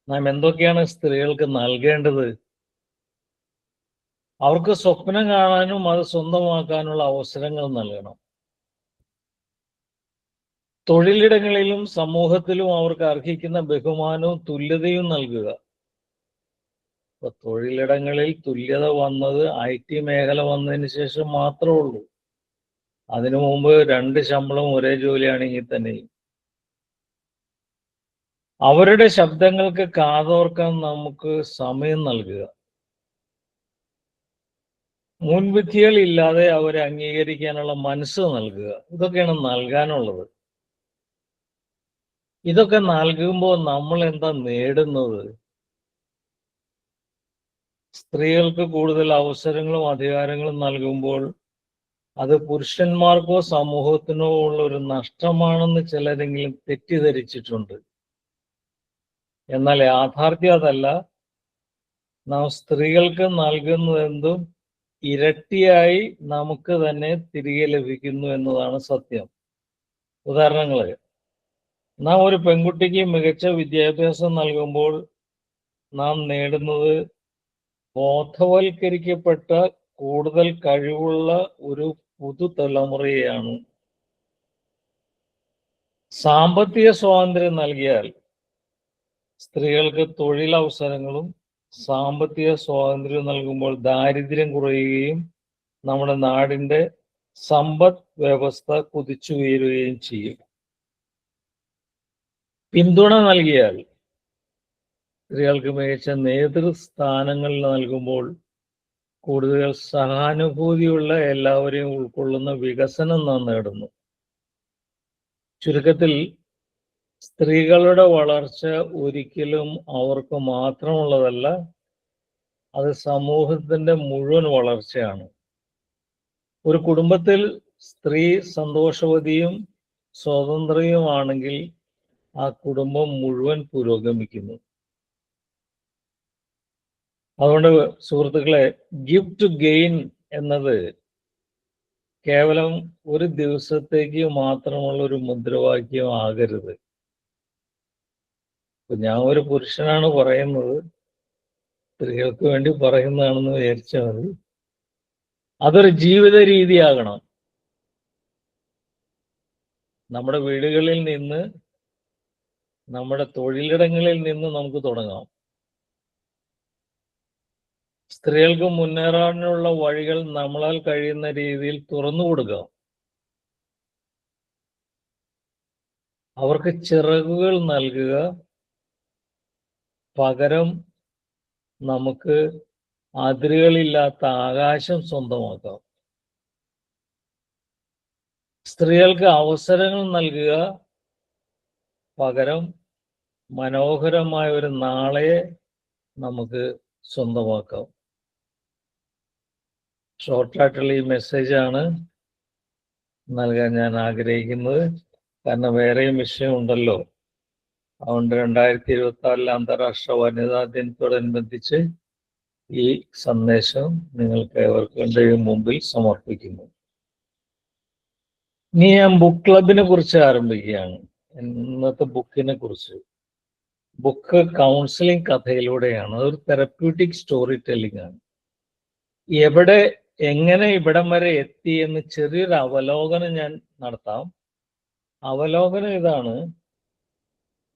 നാം എന്തൊക്കെയാണ് സ്ത്രീകൾക്ക് നൽകേണ്ടത്? അവർക്ക് സ്വപ്നം കാണാനും അത് സ്വന്തമാക്കാനുള്ള അവസരങ്ങൾ നൽകണം. തൊഴിലിടങ്ങളിലും സമൂഹത്തിലും അവർക്ക് അർഹിക്കുന്ന ബഹുമാനവും തുല്യതയും നൽകുക. ഇപ്പൊ തൊഴിലിടങ്ങളിൽ തുല്യത വന്നത് IT മേഖല വന്നതിന് ശേഷം മാത്രമേ ഉള്ളൂ. അതിനു മുമ്പ് 2 ശമ്പളം ഒരേ ജോലിയാണെങ്കിൽ തന്നെയും. അവരുടെ ശബ്ദങ്ങൾക്ക് കാതോർക്കാൻ നമുക്ക് സമയം നൽകുക. മുൻവിധികൾ ഇല്ലാതെ അവരെ അംഗീകരിക്കാനുള്ള മനസ്സ് നൽകുക. ഇതൊക്കെയാണ് നൽകാനുള്ളത്. ഇതൊക്കെ നൽകുമ്പോൾ നമ്മൾ എന്താ നേടുന്നത്? സ്ത്രീകൾക്ക് കൂടുതൽ അവസരങ്ങളും അധികാരങ്ങളും നൽകുമ്പോൾ അത് പുരുഷന്മാർക്കോ സമൂഹത്തിനോ ഉള്ള ഒരു നഷ്ടമാണെന്ന് ചിലരെങ്കിലും തെറ്റിദ്ധരിച്ചിട്ടുണ്ട്. എന്നാൽ യാഥാർത്ഥ്യം അതല്ല. നാം സ്ത്രീകൾക്ക് നൽകുന്നതെന്തും ഇരട്ടിയായി നമുക്ക് തന്നെ തിരികെ ലഭിക്കുന്നു എന്നതാണ് സത്യം. ഉദാഹരണങ്ങള്, നാം ഒരു പെൺകുട്ടിക്ക് മികച്ച വിദ്യാഭ്യാസം നൽകുമ്പോൾ നാം നേടുന്നത് ബോധവൽക്കരിക്കപ്പെട്ട കൂടുതൽ കഴിവുള്ള ഒരു പുതുതലമുറയെയാണ്. സാമ്പത്തിക സ്വാതന്ത്ര്യം നൽകിയാൽ സ്ത്രീകൾക്ക് തൊഴിലവസരങ്ങളും സാമ്പത്തിക സ്വാതന്ത്ര്യം നൽകുമ്പോൾ ദാരിദ്ര്യം കുറയുകയും നമ്മുടെ നാടിന്റെ സമ്പദ് വ്യവസ്ഥ കുതിച്ചുയരുകയും ചെയ്യും. പിന്തുണ നൽകിയാൽ സ്ത്രീകൾക്ക് മികച്ച നേതൃസ്ഥാനങ്ങളിൽ നൽകുമ്പോൾ കൂടുതൽ സഹാനുഭൂതിയുള്ള എല്ലാവരെയും ഉൾക്കൊള്ളുന്ന വികസനം നാം നേടുന്നു. ചുരുക്കത്തിൽ സ്ത്രീകളുടെ വളർച്ച ഒരിക്കലും അവർക്ക് മാത്രമുള്ളതല്ല, അത് സമൂഹത്തിന്റെ മുഴുവൻ വളർച്ചയാണ്. ഒരു കുടുംബത്തിൽ സ്ത്രീ സന്തോഷവതിയും സ്വതന്ത്രയുമാണെങ്കിൽ ആ കുടുംബം മുഴുവൻ പുരോഗമിക്കുന്നു. അതുകൊണ്ട് സുഹൃത്തുക്കളെ, ഗിവ് ടു ഗെയിൻ എന്നത് കേവലം ഒരു ദിവസത്തേക്ക് മാത്രമുള്ള ഒരു മുദ്രാവാക്യം ആകരുത്. ഞാൻ ഒരു പുരുഷനാണ് പറയുന്നത്, സ്ത്രീകൾക്ക് വേണ്ടി പറയുന്നതാണെന്ന് വിചാരിച്ചാൽ മതി. അതൊരു ജീവിത രീതിയാകണം. നമ്മുടെ വീടുകളിൽ നിന്ന്, നമ്മുടെ തൊഴിലിടങ്ങളിൽ നിന്ന് നമുക്ക് തുടങ്ങാം. സ്ത്രീകൾക്ക് മുന്നേറാനുള്ള വഴികൾ നമ്മളാൽ കഴിയുന്ന രീതിയിൽ തുറന്നു കൊടുക്കാം. അവർക്ക് ചിറകുകൾ നൽകുക, പകരം നമുക്ക് അതിരുകളില്ലാത്ത ആകാശം സ്വന്തമാക്കാം. സ്ത്രീകൾക്ക് അവസരങ്ങൾ നൽകുക, പകരം മനോഹരമായ ഒരു നാളെ നമുക്ക് സ്വന്തമാക്കാം. ഷോർട്ടായിട്ടുള്ള ഈ മെസ്സേജാണ് നൽകാൻ ഞാൻ ആഗ്രഹിക്കുന്നത്. കാരണം വേറെയും വിഷയമുണ്ടല്ലോ. അതുകൊണ്ട് 2026 അന്താരാഷ്ട്ര വനിതാ ദിനത്തോടനുബന്ധിച്ച് ഈ സന്ദേശം നിങ്ങൾക്ക് ഏവർക്കും മുമ്പിൽ സമർപ്പിക്കുന്നു. ഇനി ഞാൻ ബുക്ക് ക്ലബിനെ കുറിച്ച് ആരംഭിക്കുകയാണ്. ഇന്നത്തെ ബുക്കിനെ കുറിച്ച്. ബുക്ക് കൗൺസിലിംഗ് കഥയിലൂടെയാണ്. അതൊരു തെറപ്യൂട്ടിക് സ്റ്റോറി ടെല്ലിംഗ് ആണ്. എങ്ങനെ ഇവിടം വരെ എത്തി എന്ന് ചെറിയൊരു അവലോകനം ഞാൻ നടത്താം. അവലോകനം ഇതാണ്: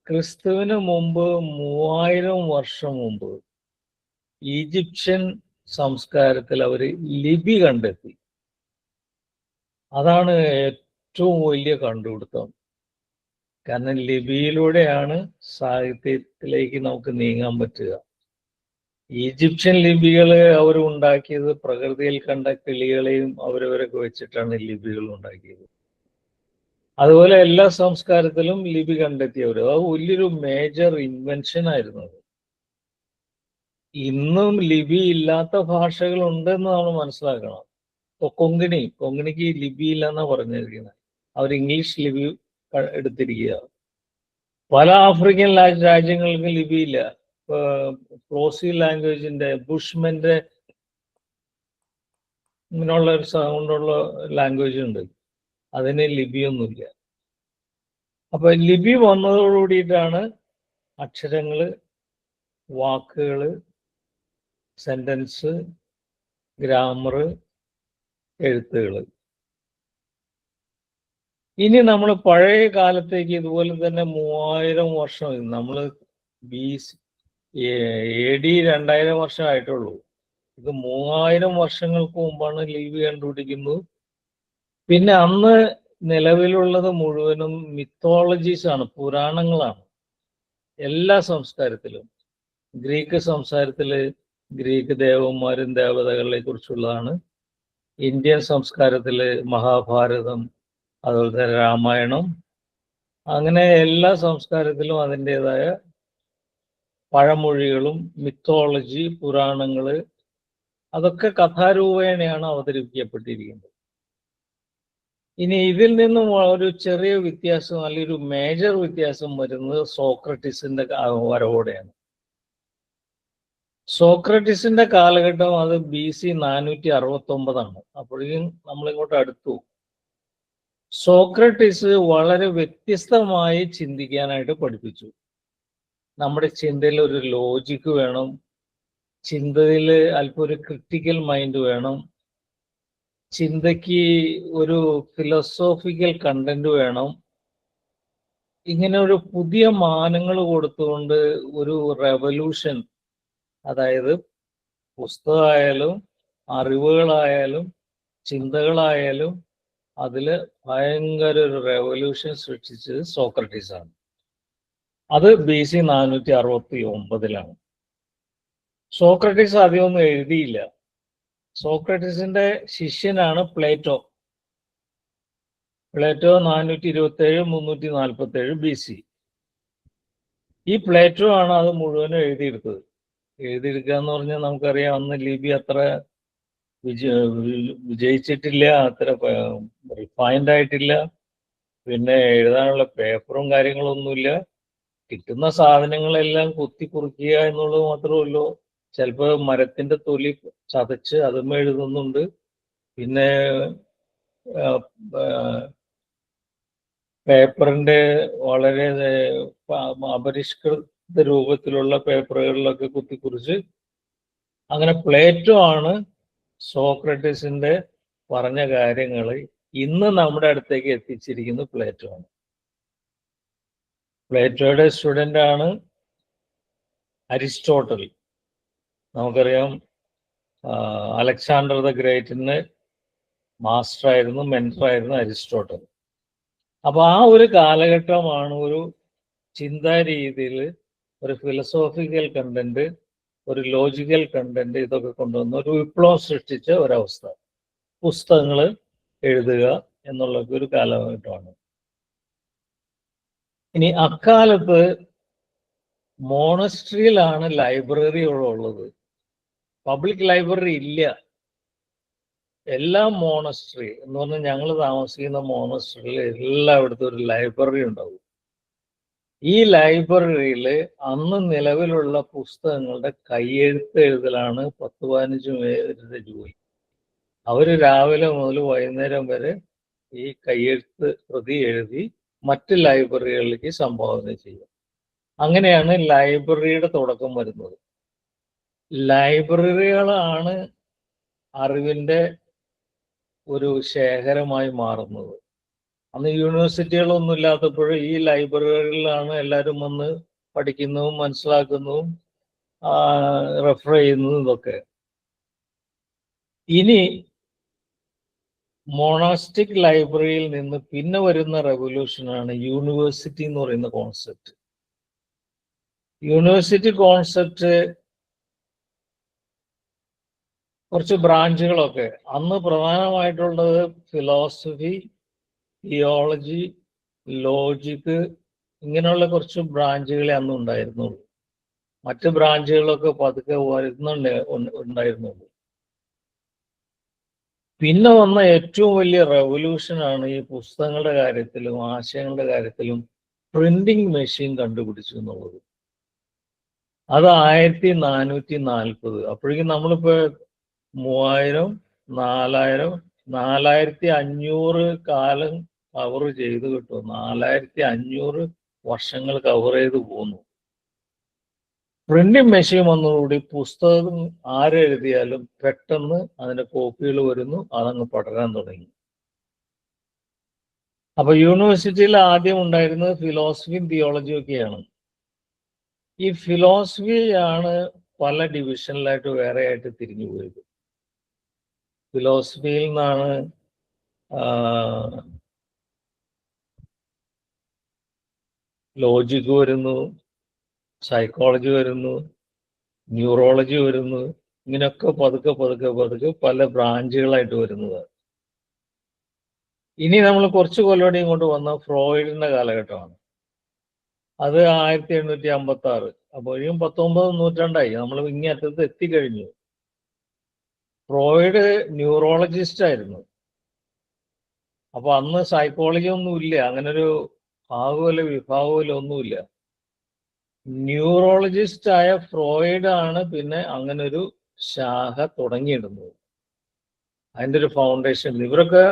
ക്രിസ്തുവിന് മുമ്പ് 3000 വർഷം മുമ്പ് ഈജിപ്ഷ്യൻ സംസ്കാരത്തിൽ അവർ ലിപി കണ്ടെത്തി. അതാണ് ഏറ്റവും വലിയ കണ്ടുപിടുത്തം. കാരണം ലിപിയിലൂടെയാണ് സാഹിത്യത്തിലേക്ക് നമുക്ക് നീങ്ങാൻ പറ്റുക. ഈജിപ്ഷ്യൻ ലിപികൾ അവർ ഉണ്ടാക്കിയത് പ്രകൃതിയിൽ കണ്ട കിളികളെയും അവരവരൊക്കെ വെച്ചിട്ടാണ് ലിപികൾ ഉണ്ടാക്കിയത്. അതുപോലെ എല്ലാ സംസ്കാരത്തിലും ലിപി കണ്ടെത്തിയവർ. അത് വലിയൊരു മേജർ ഇൻവെൻഷൻ ആയിരുന്നു അത്. ഇന്നും ലിപി ഇല്ലാത്ത ഭാഷകൾ ഉണ്ടെന്ന് നമ്മൾ മനസ്സിലാക്കണം. ഇപ്പൊ കൊങ്കിണിക്ക് ലിപി ഇല്ലെന്നാണ് പറഞ്ഞിരിക്കുന്നത്. അവർ ഇംഗ്ലീഷ് ലിപി എടുത്തിരിക്കുക. പല ആഫ്രിക്കൻ രാജ്യങ്ങൾക്കും ലിപിയില്ല. പ്ലോസി ലാംഗ്വേജിന്റെ, ബുഷ്മന്റെ ഇങ്ങനെയുള്ള ഒരു സൗണ്ടുള്ള ലാംഗ്വേജ് ഉണ്ട്. അതിന് ലിപിയൊന്നുമില്ല. അപ്പൊ ലിപി വന്നതോടുകൂടിയിട്ടാണ് അക്ഷരങ്ങള്, വാക്കുകള്, സെന്റൻസ്, ഗ്രാമർ, എഴുത്തുകള്. ഇനി നമ്മൾ പഴയ കാലത്തേക്ക് ഇതുപോലെ തന്നെ 3000 വർഷം, നമ്മൾ AD 2000 വർഷം ആയിട്ടുള്ളൂ. ഇത് 3000 വർഷങ്ങൾക്ക് മുമ്പാണ് ലിപി കണ്ടുപിടിക്കുന്നത്. പിന്നെ അന്ന് നിലവിലുള്ളത് മുഴുവനും മിത്തോളജീസ് ആണ്, പുരാണങ്ങളാണ്. എല്ലാ സംസ്കാരത്തിലും. ഗ്രീക്ക് സംസ്കാരത്തില് ഗ്രീക്ക് ദേവന്മാരും ദേവതകളെ കുറിച്ചുള്ളതാണ്. ഇന്ത്യൻ സംസ്കാരത്തില് മഹാഭാരതം, അതുപോലെ രാമായണം. അങ്ങനെ എല്ലാ സംസ്കാരത്തിലും അതിൻ്റെതായ പഴമൊഴികളും മിത്തോളജി, പുരാണങ്ങള്, അതൊക്കെ കഥാരൂപേണയാണ് അവതരിപ്പിക്കപ്പെട്ടിരിക്കുന്നത്. ഇനി ഇതിൽ നിന്നും ഒരു ചെറിയ വ്യത്യാസം, അല്ലെങ്കിൽ ഒരു മേജർ വ്യത്യാസം വരുന്നത് സോക്രട്ടീസിന്റെ വരവോടെയാണ്. സോക്രട്ടീസിന്റെ കാലഘട്ടം അത് BC 469 അപ്പോഴേക്കും നമ്മളിങ്ങോട്ട് അടുത്തു. സോക്രട്ടീസ് വളരെ വ്യത്യസ്തമായി ചിന്തിക്കാനായിട്ട് പഠിപ്പിച്ചു. നമ്മുടെ ചിന്തയിൽ ഒരു ലോജിക്ക് വേണം, ചിന്തയിൽ അല്പം ഒരു ക്രിട്ടിക്കൽ മൈൻഡ് വേണം, ചിന്തയ്ക്ക് ഒരു ഫിലോസോഫിക്കൽ കണ്ടന്റ് വേണം. ഇങ്ങനെ ഒരു പുതിയ മാനങ്ങൾ കൊടുത്തുകൊണ്ട് ഒരു റെവല്യൂഷൻ, അതായത് പുസ്തകമായാലും അറിവുകളായാലും ചിന്തകളായാലും അതിൽ ഭയങ്കര ഒരു റെവല്യൂഷൻ സൃഷ്ടിച്ചത് സോക്രട്ടീസ് ആണ്. അത് BC 469 സോക്രട്ടീസ് ആദ്യമൊന്നും എഴുതിയില്ല. സോക്രട്ടീസിന്റെ ശിഷ്യനാണ് പ്ലേറ്റോ. Plato 427-347 BC. ഈ പ്ലേറ്റോ ആണ് അത് മുഴുവനും എഴുതിയെടുത്തത്. എഴുതിയെടുക്കുക എന്ന് പറഞ്ഞാൽ നമുക്കറിയാം, അന്ന് ലിപി അത്ര വിജയിച്ചിട്ടില്ല, അത്ര റിഫൈൻഡ് ആയിട്ടില്ല, പിന്നെ എഴുതാനുള്ള പേപ്പറും കാര്യങ്ങളൊന്നുമില്ല. കിട്ടുന്ന സാധനങ്ങളെല്ലാം കുത്തി കുറിക്കുക എന്നുള്ളത് മാത്രമേ ഉള്ളൂ. ചിലപ്പോൾ മരത്തിന്റെ തൊലി ചതച്ച് അതും എഴുതുന്നുണ്ട്. പിന്നെ പേപ്പറിന്റെ വളരെ അപരിഷ്കൃത രൂപത്തിലുള്ള പേപ്പറുകളിലൊക്കെ കുത്തിക്കുറിച്ച്, അങ്ങനെ പ്ലേറ്റോ ആണ് സോക്രട്ടീസിന്റെ പറഞ്ഞ കാര്യങ്ങൾ ഇന്ന് നമ്മുടെ അടുത്തേക്ക് എത്തിച്ചിരിക്കുന്നത് പ്ലേറ്റോ ആണ്. പ്ലേറ്റോയുടെ സ്റ്റുഡൻ്റ് ആണ് അരിസ്റ്റോട്ടൽ. നമുക്കറിയാം അലക്സാണ്ടർ ദ ഗ്രേറ്റിന് മാസ്റ്ററായിരുന്നു, മെൻറ്ററായിരുന്നു അരിസ്റ്റോട്ടൽ. അപ്പൊ ആ ഒരു കാലഘട്ടമാണ് ഒരു ചിന്താ രീതിയിൽ ഒരു ഫിലോസോഫിക്കൽ കണ്ടന്റ്, ഒരു ലോജിക്കൽ കണ്ടന്റ് ഇതൊക്കെ കൊണ്ടുവന്ന ഒരു വിപ്ലവം സൃഷ്ടിച്ച ഒരവസ്ഥ. പുസ്തകങ്ങൾ എഴുതുക എന്നുള്ള ഒരു കാലഘട്ടമാണ്. ഇനി അക്കാലത്ത് മോണസ്ട്രിയിലാണ് ലൈബ്രറികളുള്ളത്. പബ്ലിക് ലൈബ്രറി ഇല്ല. എല്ലാ മോണസ്ട്രി എന്ന് പറഞ്ഞാൽ ഞങ്ങൾ താമസിക്കുന്ന മോണസ്ട്രിയിൽ എല്ലായിടത്തും ഒരു ലൈബ്രറി ഉണ്ടാവും. ഈ ലൈബ്രറിയിൽ അന്ന് നിലവിലുള്ള പുസ്തകങ്ങളുടെ കയ്യെഴുത്ത് എഴുതലാണ് 10-15 പേരുടെ ജോലി. അവർ രാവിലെ മുതൽ വൈകുന്നേരം വരെ ഈ കയ്യെഴുത്ത് പ്രതി എഴുതി മറ്റ് ലൈബ്രറികളിലേക്ക് സംഭാവന ചെയ്യും. അങ്ങനെയാണ് ലൈബ്രറിയുടെ തുടക്കം വരുന്നത്. ലൈബ്രറികളാണ് അറിവിൻ്റെ ഒരു ശേഖരമായി മാറുന്നത്. അന്ന് യൂണിവേഴ്സിറ്റികളൊന്നും ഇല്ലാത്തപ്പോൾ ഈ ലൈബ്രറികളിലാണ് എല്ലാവരും വന്ന് പഠിക്കുന്നതും മനസ്സിലാക്കുന്നതും റെഫർ ചെയ്യുന്നതും ഇതൊക്കെ. ഇനി മോണാസ്റ്റിക് ലൈബ്രറിയിൽ നിന്ന് പിന്നെ വരുന്ന റെവല്യൂഷനാണ് യൂണിവേഴ്സിറ്റി എന്ന് പറയുന്ന കോൺസെപ്റ്റ്. യൂണിവേഴ്സിറ്റി കോൺസെപ്റ്റ് കുറച്ച് ബ്രാഞ്ചുകളൊക്കെ, അന്ന് പ്രധാനമായിട്ടുള്ളത് ഫിലോസഫി, തിയോളജി, ലോജിക്ക്, ഇങ്ങനെയുള്ള കുറച്ച് ബ്രാഞ്ചുകളെ അന്ന് ഉണ്ടായിരുന്നുള്ളൂ. മറ്റ് ബ്രാഞ്ചുകളൊക്കെ പതുക്കെ ഉണ്ടായിരുന്നുള്ളൂ. പിന്നെ വന്ന ഏറ്റവും വലിയ റെവല്യൂഷനാണ് ഈ പുസ്തകങ്ങളുടെ കാര്യത്തിലും ആശയങ്ങളുടെ കാര്യത്തിലും പ്രിന്റിംഗ് മെഷീൻ കണ്ടുപിടിച്ചു എന്നുള്ളത്. അത് 1440. അപ്പോഴേക്കും നമ്മളിപ്പോ 3000, 4000, 4500 കാലം കവർ ചെയ്ത് കിട്ടും. 4500 വർഷങ്ങൾ കവർ ചെയ്ത് പോന്നു. പ്രിന്റിംഗ് മെഷീൻ വന്നതോടുകൂടി പുസ്തകം ആരെഴുതിയാലും പെട്ടെന്ന് അതിന്റെ കോപ്പികൾ വരുന്നു, അതങ്ങ് പടരാൻ തുടങ്ങി. അപ്പൊ യൂണിവേഴ്സിറ്റിയിൽ ആദ്യം ഉണ്ടായിരുന്നത് ഫിലോസഫിയും തിയോളജിയും ഒക്കെയാണ്. ഈ ഫിലോസഫിയാണ് പല ഡിവിഷനിലായിട്ട് വേറെ ആയിട്ട് തിരിഞ്ഞു പോയത്. ഫിലോസഫിയിൽ നിന്നാണ് ലോജിക്ക് വരുന്നു, സൈക്കോളജി വരുന്നു, ന്യൂറോളജി വരുന്നു. ഇങ്ങനെയൊക്കെ പതുക്കെ പതുക്കെ പതുക്കെ പല ബ്രാഞ്ചുകളായിട്ട് വരുന്നത്. ഇനി നമ്മൾ കുറച്ച് കൊല്ലോടെ ഇങ്ങോട്ട് വന്ന ഫ്രോയിഡിന്റെ കാലഘട്ടമാണ്. അത് 1856. അപ്പോഴും 19 നൂറ്റാണ്ടായി. നമ്മൾ ഇങ്ങേ അറ്റത്ത് എത്തിക്കഴിഞ്ഞു. ഫ്രോയിഡ് ന്യൂറോളജിസ്റ്റ് ആയിരുന്നു. അപ്പൊ അന്ന് സൈക്കോളജി ഒന്നും ഇല്ല, അങ്ങനൊരു ഭാഗമല്ല വിഭാഗമല്ല ഒന്നുമില്ല. ന്യൂറോളജിസ്റ്റ് ആയ ഫ്രോയിഡ് ആണ് പിന്നെ അങ്ങനൊരു ശാഖ തുടങ്ങിയിടുന്നത്. അതിൻ്റെ ഒരു ഫൗണ്ടേഷൻ. ഇവരൊക്കെ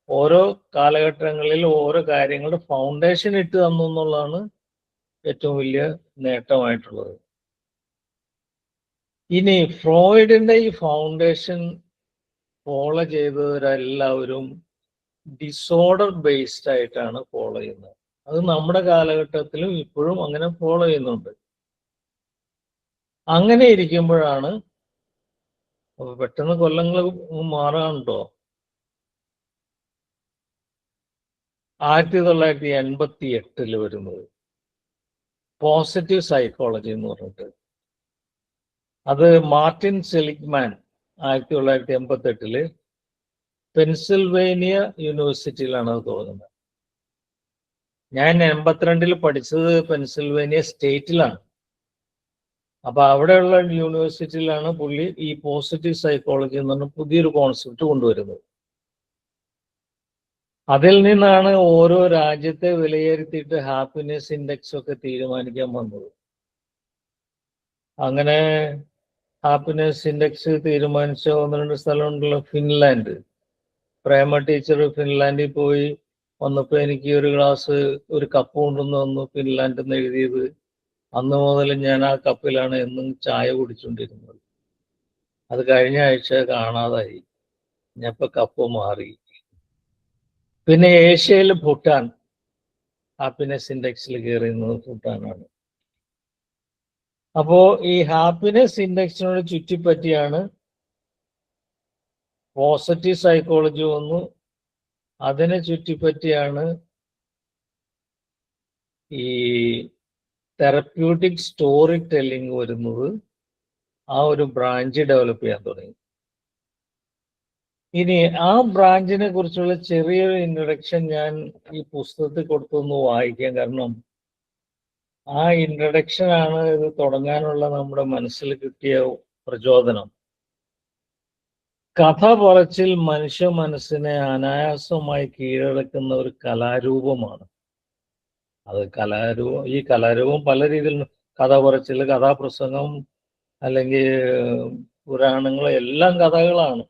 ഓരോ കാലഘട്ടങ്ങളിൽ ഓരോ കാര്യങ്ങളുടെ ഫൗണ്ടേഷൻ ഇട്ട് തന്നു എന്നുള്ളതാണ് ഏറ്റവും വലിയ നേട്ടമായിട്ടുള്ളത്. ഇനി ഫ്രോയിഡിന്റെ ഈ ഫൗണ്ടേഷൻ ഫോളോ ചെയ്തവരെല്ലാവരും ഡിസോർഡർ ബേസ്ഡ് ആയിട്ടാണ് ഫോളോ ചെയ്യുന്നത്. അത് നമ്മുടെ കാലഘട്ടത്തിലും ഇപ്പോഴും അങ്ങനെ ഫോളോ ചെയ്യുന്നുണ്ട്. അങ്ങനെ ഇരിക്കുമ്പോഴാണ് പെട്ടെന്ന് കൊല്ലങ്ങൾ മാറാനുണ്ടോ? 1988 വരുന്നത് പോസിറ്റീവ് സൈക്കോളജി എന്ന് പറഞ്ഞിട്ട്. അത് മാർട്ടിൻ സെലിഗ്മാൻ 1988 പെൻസിൽവേനിയ യൂണിവേഴ്സിറ്റിയിലാണ് അത് തുടങ്ങുന്നത്. ഞാൻ 82 പഠിച്ചത് പെൻസിൽവേനിയ സ്റ്റേറ്റിലാണ്. അപ്പൊ അവിടെയുള്ള യൂണിവേഴ്സിറ്റിയിലാണ് പുള്ളി ഈ പോസിറ്റീവ് സൈക്കോളജി എന്ന് പറഞ്ഞ പുതിയൊരു കോൺസെപ്റ്റ് കൊണ്ടുവരുന്നത്. അതിൽ നിന്നാണ് ഓരോ രാജ്യത്തെ വിലയിരുത്തിയിട്ട് ഹാപ്പിനെസ് ഇൻഡെക്സ് ഒക്കെ തീരുമാനിക്കാൻ വന്നത്. അങ്ങനെ ഹാപ്പിനെസ് ഇൻഡെക്സ് തീരുമാനിച്ച 1-2 സ്ഥലമുണ്ടല്ലോ. ഫിൻലാൻഡ്, പ്രേമ ടീച്ചർ ഫിൻലാൻഡിൽ പോയി വന്നപ്പോൾ എനിക്ക് ഒരു കപ്പ് കൊണ്ടുവന്ന് വന്നു, ഫിൻലാൻഡ് എന്ന് എഴുതിയത്. അന്ന് മുതൽ ഞാൻ ആ കപ്പിലാണ് എന്നും ചായ കുടിച്ചുകൊണ്ടിരുന്നത്. അത് കഴിഞ്ഞ ആഴ്ച കാണാതായി. ഞാൻ ഇപ്പൊ കപ്പ് മാറി. പിന്നെ ഏഷ്യയിൽ ഭൂട്ടാൻ ഹാപ്പിനെസ് ഇൻഡെക്സിൽ കയറിയുന്നത് ഭൂട്ടാനാണ്. അപ്പോ ഈ ഹാപ്പിനെസ് ഇൻഡെക്സിനോട് ചുറ്റിപ്പറ്റിയാണ് പോസിറ്റീവ് സൈക്കോളജി വന്നു. അതിനെ ചുറ്റിപ്പറ്റിയാണ് ഈ തെറപ്യൂട്ടിക് സ്റ്റോറി ടെല്ലിംഗ് വരുന്നത്. ആ ഒരു ബ്രാഞ്ച് ഡെവലപ്പ് ചെയ്യാൻ തുടങ്ങി. ഇനി ആ ബ്രാഞ്ചിനെ കുറിച്ചുള്ള ചെറിയൊരു ഇൻട്രഡക്ഷൻ ഞാൻ ഈ പുസ്തകത്തിൽ കൊടുത്തൊന്ന് വായിക്കാം. കാരണം ആ ഇൻട്രഡക്ഷൻ ആണ് ഇത് തുടങ്ങാനുള്ള നമ്മുടെ മനസ്സിൽ കിട്ടിയ പ്രചോദനം. കഥ പറച്ചിൽ മനുഷ്യ മനസ്സിനെ അനായാസമായി കീഴടക്കുന്ന ഒരു കലാരൂപമാണ്. അത് ഈ കലാരൂപം പല രീതിയിൽ, കഥ പറച്ചിൽ, കഥാപ്രസംഗം, അല്ലെങ്കിൽ പുരാണങ്ങൾ, എല്ലാം കഥകളാണ്.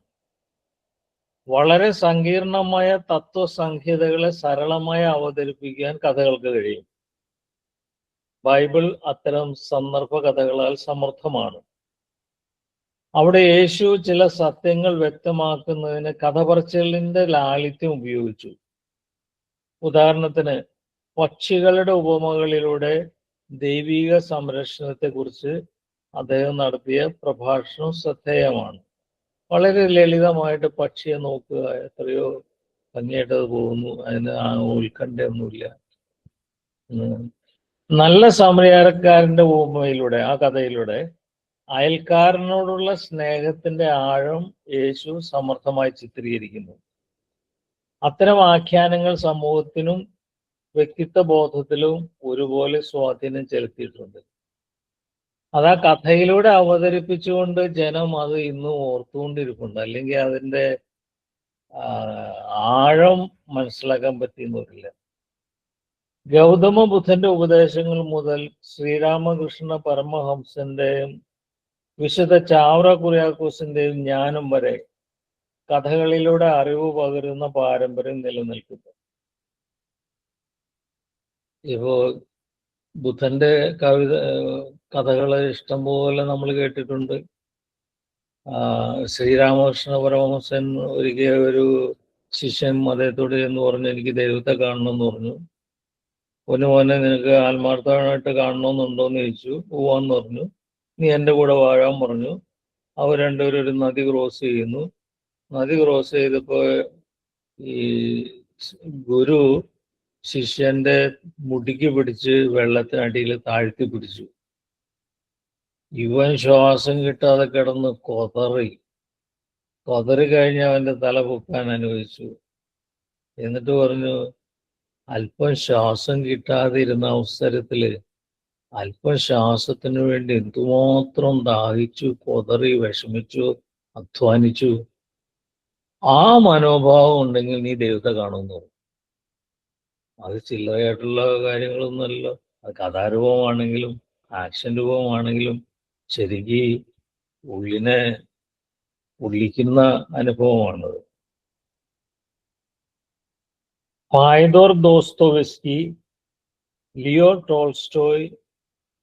വളരെ സങ്കീർണമായ തത്വസംഹിതകളെ സരളമായി അവതരിപ്പിക്കാൻ കഥകൾക്ക് കഴിയും. ബൈബിൾ അത്തരം സന്ദർഭ കഥകളാൽ സമൃദ്ധമാണ്. അവിടെ യേശു ചില സത്യങ്ങൾ വ്യക്തമാക്കുന്നതിന് കഥ പറച്ചിലിന്റെ ലാളിത്യം ഉപയോഗിച്ചു. ഉദാഹരണത്തിന് പക്ഷികളുടെ ഉപമകളിലൂടെ ദൈവിക സംരക്ഷണത്തെക്കുറിച്ച് അദ്ദേഹം നടത്തിയ പ്രഭാഷണം ശ്രദ്ധേയമാണ്. വളരെ ലളിതമായിട്ട് പക്ഷിയെ നോക്കുക, എത്രയോ ഭംഗിയായിട്ട് അത് പോകുന്നു, അതിന് ആ ഉത്കണ്ഠയൊന്നുമില്ല. നല്ല സമരിയാക്കാരന്റെ ഉപമയിലൂടെ, ആ കഥയിലൂടെ അയൽക്കാരനോടുള്ള സ്നേഹത്തിന്റെ ആഴം യേശു സമർത്ഥമായി ചിത്രീകരിക്കുന്നു. അത്തരം ആഖ്യാനങ്ങൾ സമൂഹത്തിനും വ്യക്തിത്വ ബോധത്തിലും ഒരുപോലെ സ്വാധീനം ചെലുത്തിയിട്ടുണ്ട്. അത് ആ കഥയിലൂടെ അവതരിപ്പിച്ചുകൊണ്ട് ജനം അത് ഇന്നും ഓർത്തുകൊണ്ടിരിപ്പുണ്ട്. അല്ലെങ്കിൽ അതിൻ്റെ ആഴം മനസ്സിലാക്കാൻ പറ്റിയെന്ന് വരില്ല. ഗൗതമ ബുദ്ധന്റെ ഉപദേശങ്ങൾ മുതൽ ശ്രീരാമകൃഷ്ണ പരമഹംസന്റെയും വിശുദ്ധ ചാവറ കുര്യാക്കോസിന്റെയും ജ്ഞാനം വരെ കഥകളിലൂടെ അറിവ് പകരുന്ന പാരമ്പര്യം നിലനിൽക്കുന്നു. ഇപ്പോ ബുദ്ധന്റെ കഥകള് ഇഷ്ടംപോലെ നമ്മൾ കേട്ടിട്ടുണ്ട്. ശ്രീരാമകൃഷ്ണ പരമഹംസൻ ഒരിക്കൽ ഒരു ശിഷ്യൻ അദ്ദേഹത്തോട് എന്ന് പറഞ്ഞു, എനിക്ക് ദൈവത്തെ കാണണമെന്ന് പറഞ്ഞു. മോനെ നിനക്ക് ആത്മാർത്ഥമായിട്ട് കാണണമെന്നുണ്ടോ എന്ന് ചോദിച്ചു. പോവാന്ന് പറഞ്ഞു. നീ എൻ്റെ കൂടെ വാഴാൻ പറഞ്ഞു. അവർ രണ്ടുപേരും ഒരു നദി ക്രോസ് ചെയ്യുന്നു. നദി ക്രോസ് ചെയ്തപ്പോൾ ഈ ഗുരു ശിഷ്യന്റെ മുടിക്ക് പിടിച്ച് വെള്ളത്തിനടിയിൽ താഴ്ത്തി പിടിച്ചു. ഇവൻ ശ്വാസം കിട്ടാതെ കിടന്ന് കൊതറി കഴിഞ്ഞ് അവന്റെ തല പൊക്കാൻ അനുവദിച്ചു. എന്നിട്ട് പറഞ്ഞു, അല്പം ശ്വാസം കിട്ടാതെ ഇരുന്ന അവസരത്തില് അല്പം ശ്വാസത്തിന് വേണ്ടി എന്തുമാത്രം ദാഹിച്ചു, കൊതറി, വിഷമിച്ചു, അധ്വാനിച്ചു. ആ മനോഭാവം ഉണ്ടെങ്കിൽ നീ ദൈവത്തെ കാണുമെന്ന് പറഞ്ഞു. അത് ചില്ലറയായിട്ടുള്ള കാര്യങ്ങളൊന്നുമല്ലോ. അത് കഥാരൂപമാണെങ്കിലും ആക്ഷൻ രൂപമാണെങ്കിലും ശരിക്ക് ഉള്ളിനെ ഉള്ളിക്കുന്ന അനുഭവമാണത്. Fyodor Dostoevsky, Leo Tolstoy,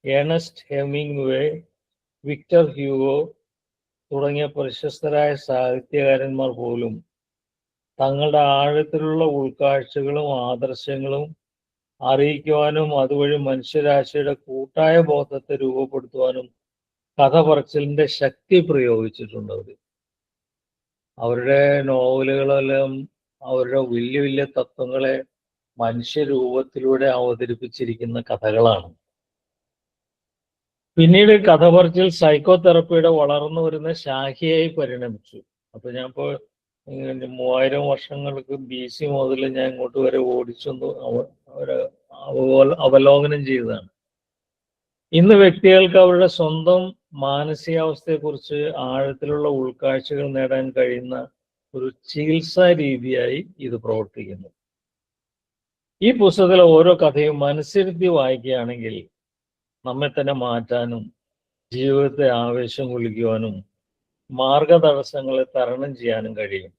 Ernest Hemingway, Victor Hugo തുടങ്ങിയ പ്രശസ്തരായ സാഹിത്യകാരന്മാർ പോലും തങ്ങളുടെ ആഴത്തിലുള്ള ഉൾക്കാഴ്ചകളും ആദർശങ്ങളും അറിയിക്കുവാനും അതുവഴി മനുഷ്യരാശിയുടെ കൂട്ടായ ബോധത്തെ രൂപപ്പെടുത്തുവാനും കഥ പറച്ചിലിന്റെ ശക്തി പ്രയോഗിച്ചിട്ടുണ്ട് അവരുടെ നോവലുകളെല്ലാം അവരുടെ വലിയ വലിയ തത്വങ്ങളെ മനുഷ്യരൂപത്തിലൂടെ അവതരിപ്പിച്ചിരിക്കുന്ന കഥകളാണ്. പിന്നീട് കഥ പറച്ചിൽ സൈക്കോ തെറപ്പിയുടെ വളർന്നു വരുന്ന ശാഖയായി പരിണമിച്ചു. അപ്പൊ ഞാൻ ഇപ്പോൾ 3000 വർഷങ്ങൾക്ക് BC മുതൽ ഞാൻ ഇങ്ങോട്ട് വരെ ഓടിച്ചൊന്ന് അവലോകനം ചെയ്തതാണ്. ഇന്ന് വ്യക്തികൾക്ക് അവരുടെ സ്വന്തം മാനസികാവസ്ഥയെക്കുറിച്ച് ആഴത്തിലുള്ള ഉൾക്കാഴ്ചകൾ നേടാൻ കഴിയുന്ന ഒരു ചികിത്സാ രീതിയായി ഇത് പ്രവർത്തിക്കുന്നു. ഈ പുസ്തകത്തിലെ ഓരോ കഥയും മനസ്സിരുത്തി വായിക്കുകയാണെങ്കിൽ നമ്മെ തന്നെ മാറ്റാനും ജീവിതത്തെ ആവേശം കൊള്ളിക്കുവാനും മാർഗതടസ്സങ്ങളെ തരണം ചെയ്യാനും കഴിയും.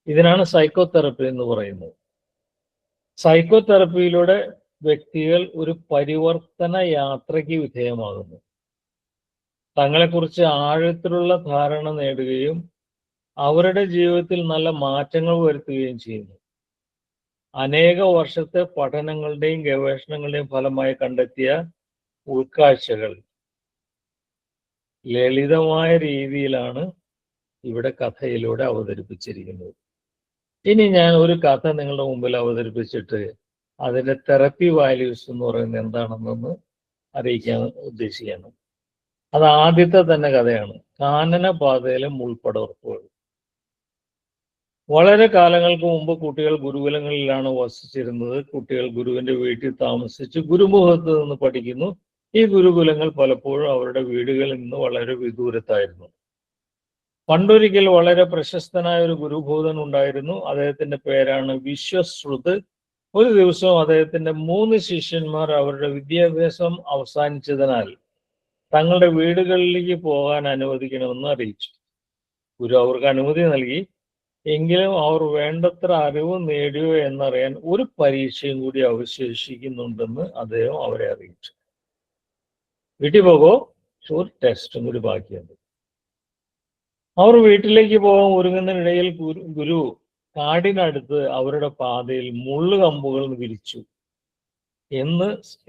ഇതിനാണ് സൈക്കോ തെറപ്പി എന്ന് പറയുന്നത്. സൈക്കോ തെറപ്പിയിലൂടെ വ്യക്തികൾ ഒരു പരിവർത്തന യാത്രയ്ക്ക് വിധേയമാകുന്നു. തങ്ങളെക്കുറിച്ച് ആഴത്തിലുള്ള ധാരണ നേടുകയും അവരുടെ ജീവിതത്തിൽ നല്ല മാറ്റങ്ങൾ വരുത്തുകയും ചെയ്യുന്നു. അനേക വർഷത്തെ പഠനങ്ങളുടെയും ഗവേഷണങ്ങളുടെയും ഫലമായി കണ്ടെത്തിയ ഉൾക്കാഴ്ചകൾ ലളിതമായ രീതിയിലാണ് ഇവിടെ കഥയിലൂടെ അവതരിപ്പിച്ചിരിക്കുന്നത്. ഇനി ഞാൻ ഒരു കഥ നിങ്ങളുടെ മുമ്പിൽ അവതരിപ്പിച്ചിട്ട് അതിന്റെ തെറപ്പി വാല്യൂസ് എന്ന് പറയുന്നത് എന്താണെന്നൊന്ന് അറിയിക്കാൻ ഉദ്ദേശിക്കുകയാണ്. അത് ആദ്യത്തെ തന്നെ കഥയാണ്, കാനനപാതയിലെ മുൾപടർപ്പുകൾ. വളരെ കാലങ്ങൾക്ക് മുമ്പ് കുട്ടികൾ ഗുരുകുലങ്ങളിലാണ് വസിച്ചിരുന്നത്. കുട്ടികൾ ഗുരുവിന്റെ വീട്ടിൽ താമസിച്ച് ഗുരുമുഖത്ത് നിന്ന് പഠിക്കുന്നു. ഈ ഗുരുകുലങ്ങൾ പലപ്പോഴും അവരുടെ വീടുകളിൽ നിന്ന് വളരെ വിദൂരത്തായിരുന്നു. പണ്ടൊരിക്കൽ വളരെ പ്രശസ്തനായ ഒരു ഗുരുഭൂതൻ ഉണ്ടായിരുന്നു. അദ്ദേഹത്തിന്റെ പേരാണ് വിശ്വശ്രുത്. ഒരു ദിവസം അദ്ദേഹത്തിന്റെ 3 ശിഷ്യന്മാർ അവരുടെ വിദ്യാഭ്യാസം അവസാനിച്ചതിനാൽ തങ്ങളുടെ വീടുകളിലേക്ക് പോകാൻ അനുവദിക്കണമെന്ന് അറിയിച്ചു. ഗുരു അവർക്ക് അനുമതി നൽകി. എങ്കിലും അവർ വേണ്ടത്ര അറിവ് നേടിയോ എന്നറിയാൻ ഒരു പരീക്ഷയും കൂടി അവശേഷിക്കുന്നുണ്ടെന്ന് അദ്ദേഹം അവരെ അറിയിച്ചു. വീട്ടിൽ പോകോ, ഒരു ടെസ്റ്റും കൂടി ബാക്കിയുണ്ട്. അവർ വീട്ടിലേക്ക് പോകാൻ ഒരുങ്ങുന്നതിനിടയിൽ ഗുരു കാടിനടുത്ത് അവരുടെ പാതയിൽ മുള്ളുകമ്പുകൾ വിരിച്ചു.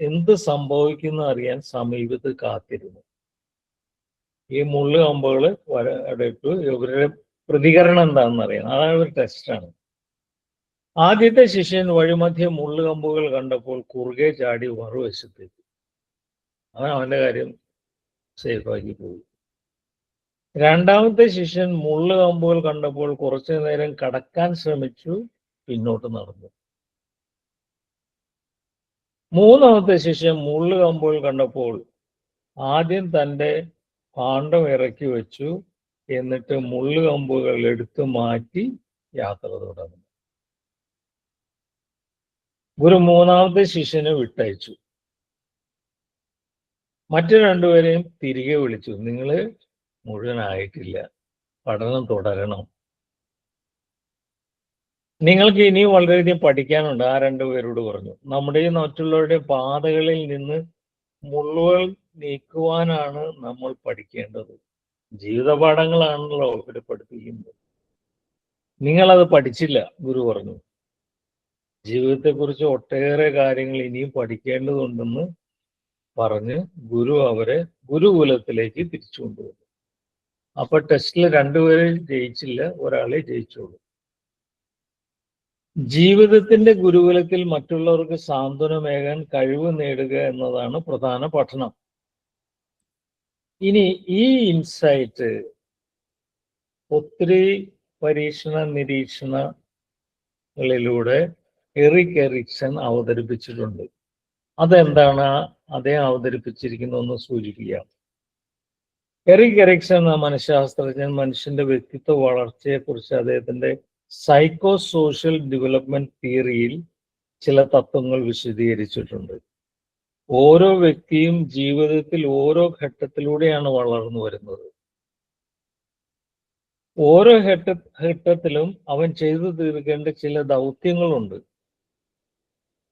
എന്ത് സംഭവിക്കുന്ന അറിയാൻ സമീപത്ത് കാത്തിരുന്നു. ഈ മുള്ളുകമ്പുകൾ ഇട്ടു. ഇവരുടെ പ്രതികരണം എന്താണെന്ന് അറിയാം. അതാണ് ഒരു ടെസ്റ്റാണ്. ആദ്യത്തെ ശിഷ്യൻ വഴിമധ്യ മുള്ളുകമ്പുകൾ കണ്ടപ്പോൾ കുറുകെ ചാടി മറുവശത്തേക്ക്. അവന്റെ കാര്യം സേഫാക്കി പോയി. രണ്ടാമത്തെ ശിഷ്യൻ മുള്ളുകമ്പുകൾ കണ്ടപ്പോൾ കുറച്ചു നേരം കടക്കാൻ ശ്രമിച്ചു, പിന്നോട്ട് നടന്നു. മൂന്നാമത്തെ ശിഷ്യൻ മുള്ളുകമ്പുകൾ കണ്ടപ്പോൾ ആദ്യം തൻ്റെ ഭാണ്ഡം ഇറക്കി വെച്ചു, എന്നിട്ട് മുള്ളുകമ്പുകൾ എടുത്തു മാറ്റി യാത്ര തുടർന്നു. ഗുരു മൂന്നാമത്തെ ശിഷ്യനെ വിട്ടയച്ചു. മറ്റു രണ്ടുപേരെയും തിരികെ വിളിച്ചു. നിങ്ങൾ മുഴുവനായിട്ടില്ല, പഠനം തുടരണം. നിങ്ങൾക്ക് ഇനിയും വളരെയധികം പഠിക്കാനുണ്ട്. ആ രണ്ടുപേരോട് പറഞ്ഞു. നമ്മുടെയും മറ്റുള്ളവരുടെയും പാതകളിൽ നിന്ന് മുള്ളുകൾ നീക്കുവാനാണ് നമ്മൾ പഠിക്കേണ്ടത്. ജീവിത പാഠങ്ങളാണല്ലോ ഇവരെ പഠിപ്പിക്കുന്നത്. നിങ്ങളത് പഠിച്ചില്ല, ഗുരു പറഞ്ഞു. ജീവിതത്തെക്കുറിച്ച് ഒട്ടേറെ കാര്യങ്ങൾ ഇനിയും പഠിക്കേണ്ടതുണ്ടെന്ന് പറഞ്ഞ് ഗുരു അവരെ ഗുരുകുലത്തിലേക്ക് തിരിച്ചു കൊണ്ടുവന്നു. അപ്പൊ ടെസ്റ്റിൽ രണ്ടുപേരെ ജയിച്ചില്ല, ഒരാളെ ജയിച്ചോളൂ. ജീവിതത്തിന്റെ ഗുരുകുലത്തിൽ മറ്റുള്ളവർക്ക് സാന്ത്വനമേകാൻ കഴിവ് നേടുക എന്നതാണ് പ്രധാന പഠനം. ഇനി ഈ ഇൻസൈറ്റ് ഒത്തിരി പരീക്ഷണ നിരീക്ഷണങ്ങളിലൂടെ എറിക് എറിക്സൺ അവതരിപ്പിച്ചിട്ടുണ്ട്. അതെന്താണ് അദ്ദേഹം അവതരിപ്പിച്ചിരിക്കുന്നതെന്ന് സൂചിപ്പിക്കാം. എറിക് എറിക്സൺ എന്ന മനഃശാസ്ത്രജ്ഞൻ മനുഷ്യന്റെ വ്യക്തിത്വ വളർച്ചയെക്കുറിച്ച് അദ്ദേഹത്തിന്റെ സൈക്കോ സോഷ്യൽ ഡെവലപ്മെന്റ് തിയറിയിൽ ചില തത്വങ്ങൾ വിശദീകരിച്ചിട്ടുണ്ട്. ഓരോ വ്യക്തിയും ജീവിതത്തിൽ ഓരോ ഘട്ടത്തിലൂടെയാണ് വളർന്നു വരുന്നത്. ഓരോ ഘട്ടത്തിലും അവൻ ചെയ്തു തീർക്കേണ്ട ചില ദൗത്യങ്ങളുണ്ട്.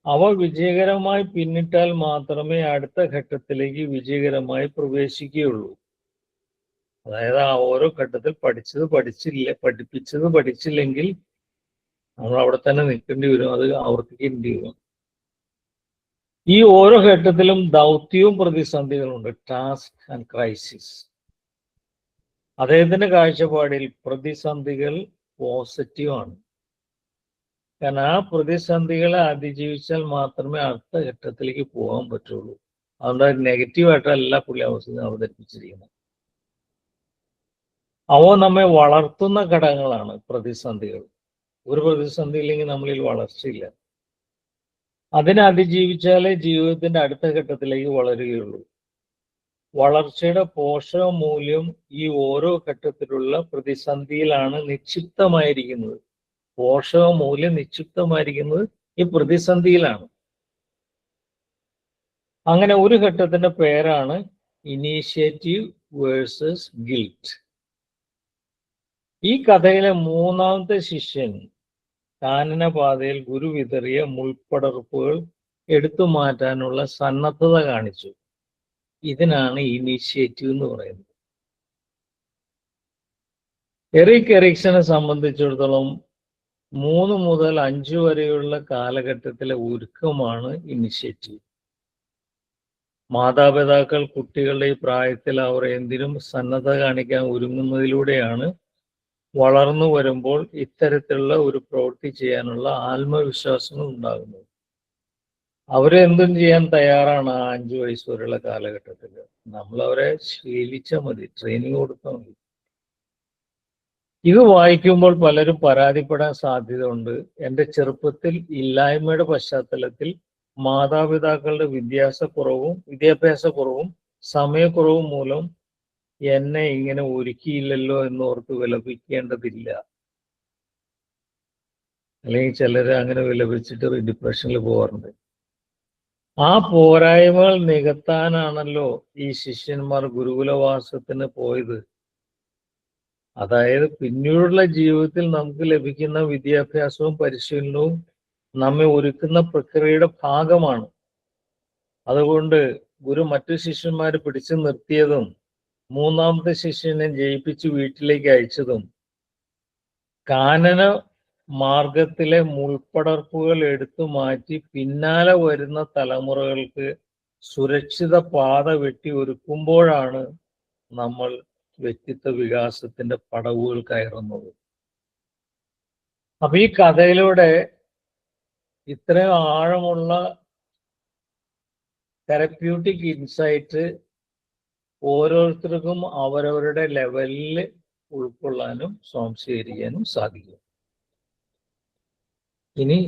അവ വിജയകരമായി പിന്നിട്ടാൽ മാത്രമേ അടുത്ത ഘട്ടത്തിലേക്ക് വിജയകരമായി പ്രവേശിക്കുകയുള്ളൂ. അതായത് ആ ഓരോ ഘട്ടത്തിൽ പഠിപ്പിച്ചത് പഠിച്ചില്ലെങ്കിൽ നമ്മൾ അവിടെ തന്നെ നിൽക്കേണ്ടി വരും, അത് ആവർത്തിക്കേണ്ടി വരും. ഈ ഓരോ ഘട്ടത്തിലും ദൗത്യവും പ്രതിസന്ധികളുണ്ട്, ടാസ്ക് ആൻഡ് ക്രൈസിസ്. അദ്ദേഹത്തിന്റെ കാഴ്ചപ്പാടിൽ പ്രതിസന്ധികൾ പോസിറ്റീവാണ്. കാരണം ആ പ്രതിസന്ധികളെ അതിജീവിച്ചാൽ മാത്രമേ അടുത്ത ഘട്ടത്തിലേക്ക് പോകാൻ പറ്റുള്ളൂ. അതുകൊണ്ട് നെഗറ്റീവായിട്ടല്ല പുള്ളി അവതരിപ്പിച്ചിരിക്കുന്നത്. അവ നമ്മെ വളർത്തുന്ന ഘടകങ്ങളാണ് പ്രതിസന്ധികൾ. ഒരു പ്രതിസന്ധി ഇല്ലെങ്കിൽ നമ്മളിൽ വളർച്ചയില്ല. അതിനെ അതിജീവിച്ചാലേ ജീവിതത്തിന്റെ അടുത്ത ഘട്ടത്തിലേക്ക് വളരുകയുള്ളൂ. വളർച്ചയുടെ പോഷക മൂല്യം ഈ ഓരോ ഘട്ടത്തിലുള്ള പ്രതിസന്ധിയിലാണ് നിക്ഷിപ്തമായിരിക്കുന്നത്. പോഷക മൂല്യം നിക്ഷിപ്തമായിരിക്കുന്നത് ഈ പ്രതിസന്ധിയിലാണ്. അങ്ങനെ ഒരു ഘട്ടത്തിന്റെ പേരാണ് ഇനീഷ്യേറ്റീവ് വേഴ്സസ് ഗിൽറ്റ്. ഈ കഥയിലെ മൂന്നാമത്തെ ശിഷ്യൻ കാനനപാതയിൽ ഗുരു വിതറിയ മുൾപ്പടർപ്പുകൾ എടുത്തു മാറ്റാനുള്ള സന്നദ്ധത കാണിച്ചു. ഇതിനാണ് ഇനീഷ്യേറ്റീവ് എന്ന് പറയുന്നത്. എറിക് എറിക്സനെ സംബന്ധിച്ചിടത്തോളം 3 മുതൽ 5 വരെയുള്ള കാലഘട്ടത്തിലെ ഒരുക്കമാണ് ഇനിഷ്യേറ്റീവ്. മാതാപിതാക്കൾ കുട്ടികളുടെ ഈ പ്രായത്തിൽ അവർ എന്തിനും സന്നദ്ധ കാണിക്കാൻ ഒരുങ്ങുന്നതിലൂടെയാണ് വളർന്നു വരുമ്പോൾ ഇത്തരത്തിലുള്ള ഒരു പ്രവൃത്തി ചെയ്യാനുള്ള ആത്മവിശ്വാസങ്ങൾ ഉണ്ടാകുന്നത്. അവരെന്തും ചെയ്യാൻ തയ്യാറാണ് ആ 5 വയസ്സ് വരെയുള്ള കാലഘട്ടത്തിൽ. നമ്മൾ അവരെ ശീലിച്ചാൽ മതി, ട്രെയിനിങ് കൊടുത്താൽ മതി. ഇത് വായിക്കുമ്പോൾ പലരും പരാതിപ്പെടാൻ സാധ്യതയുണ്ട്. എൻ്റെ ചെറുപ്പത്തിൽ ഇല്ലായ്മയുടെ പശ്ചാത്തലത്തിൽ മാതാപിതാക്കളുടെ വിദ്യാഭ്യാസക്കുറവും സമയക്കുറവും മൂലം എന്നെ ഇങ്ങനെ ഒരുക്കിയില്ലല്ലോ എന്നോർത്ത് വിലപിക്കേണ്ടതില്ല. അല്ലെങ്കിൽ ചിലർ അങ്ങനെ വിലപിച്ചിട്ട് ഡിപ്രഷനിൽ പോകാറുണ്ട്. ആ പോരായ്മകൾ നികത്താനാണല്ലോ ഈ ശിഷ്യന്മാർ ഗുരുകുലവാസത്തിന് പോയത്. അതായത് പിന്നീടുള്ള ജീവിതത്തിൽ നമുക്ക് ലഭിക്കുന്ന വിദ്യാഭ്യാസവും പരിശീലനവും നമ്മെ ഒരുക്കുന്ന പ്രക്രിയയുടെ ഭാഗമാണ്. അതുകൊണ്ട് ഗുരു മറ്റു ശിഷ്യന്മാരെ പിടിച്ചു നിർത്തിയതും മൂന്നാമത്തെ ശിഷ്യനെ ജയിപ്പിച്ച് വീട്ടിലേക്ക് അയച്ചതും കാനന മാർഗത്തിലെ മുൾപ്പടർപ്പുകൾ എടുത്തു മാറ്റി പിന്നാലെ വരുന്ന തലമുറകൾക്ക് സുരക്ഷിത പാത വെട്ടി ഒരുക്കുമ്പോഴാണ് നമ്മൾ വ്യക്തിത്വ വികാസത്തിന്റെ പടവുകൾ കയറുന്നത്. അപ്പൊ ഈ കഥയിലൂടെ ഇത്രയും ആഴമുള്ള തെറപ്യൂട്ടിക് ഇൻസൈറ്റ് ഓരോരുത്തർക്കും അവരവരുടെ ലെവലിൽ ഉൾക്കൊള്ളാനും സ്വാംശീകരിക്കാനും സാധിക്കും. ഇനി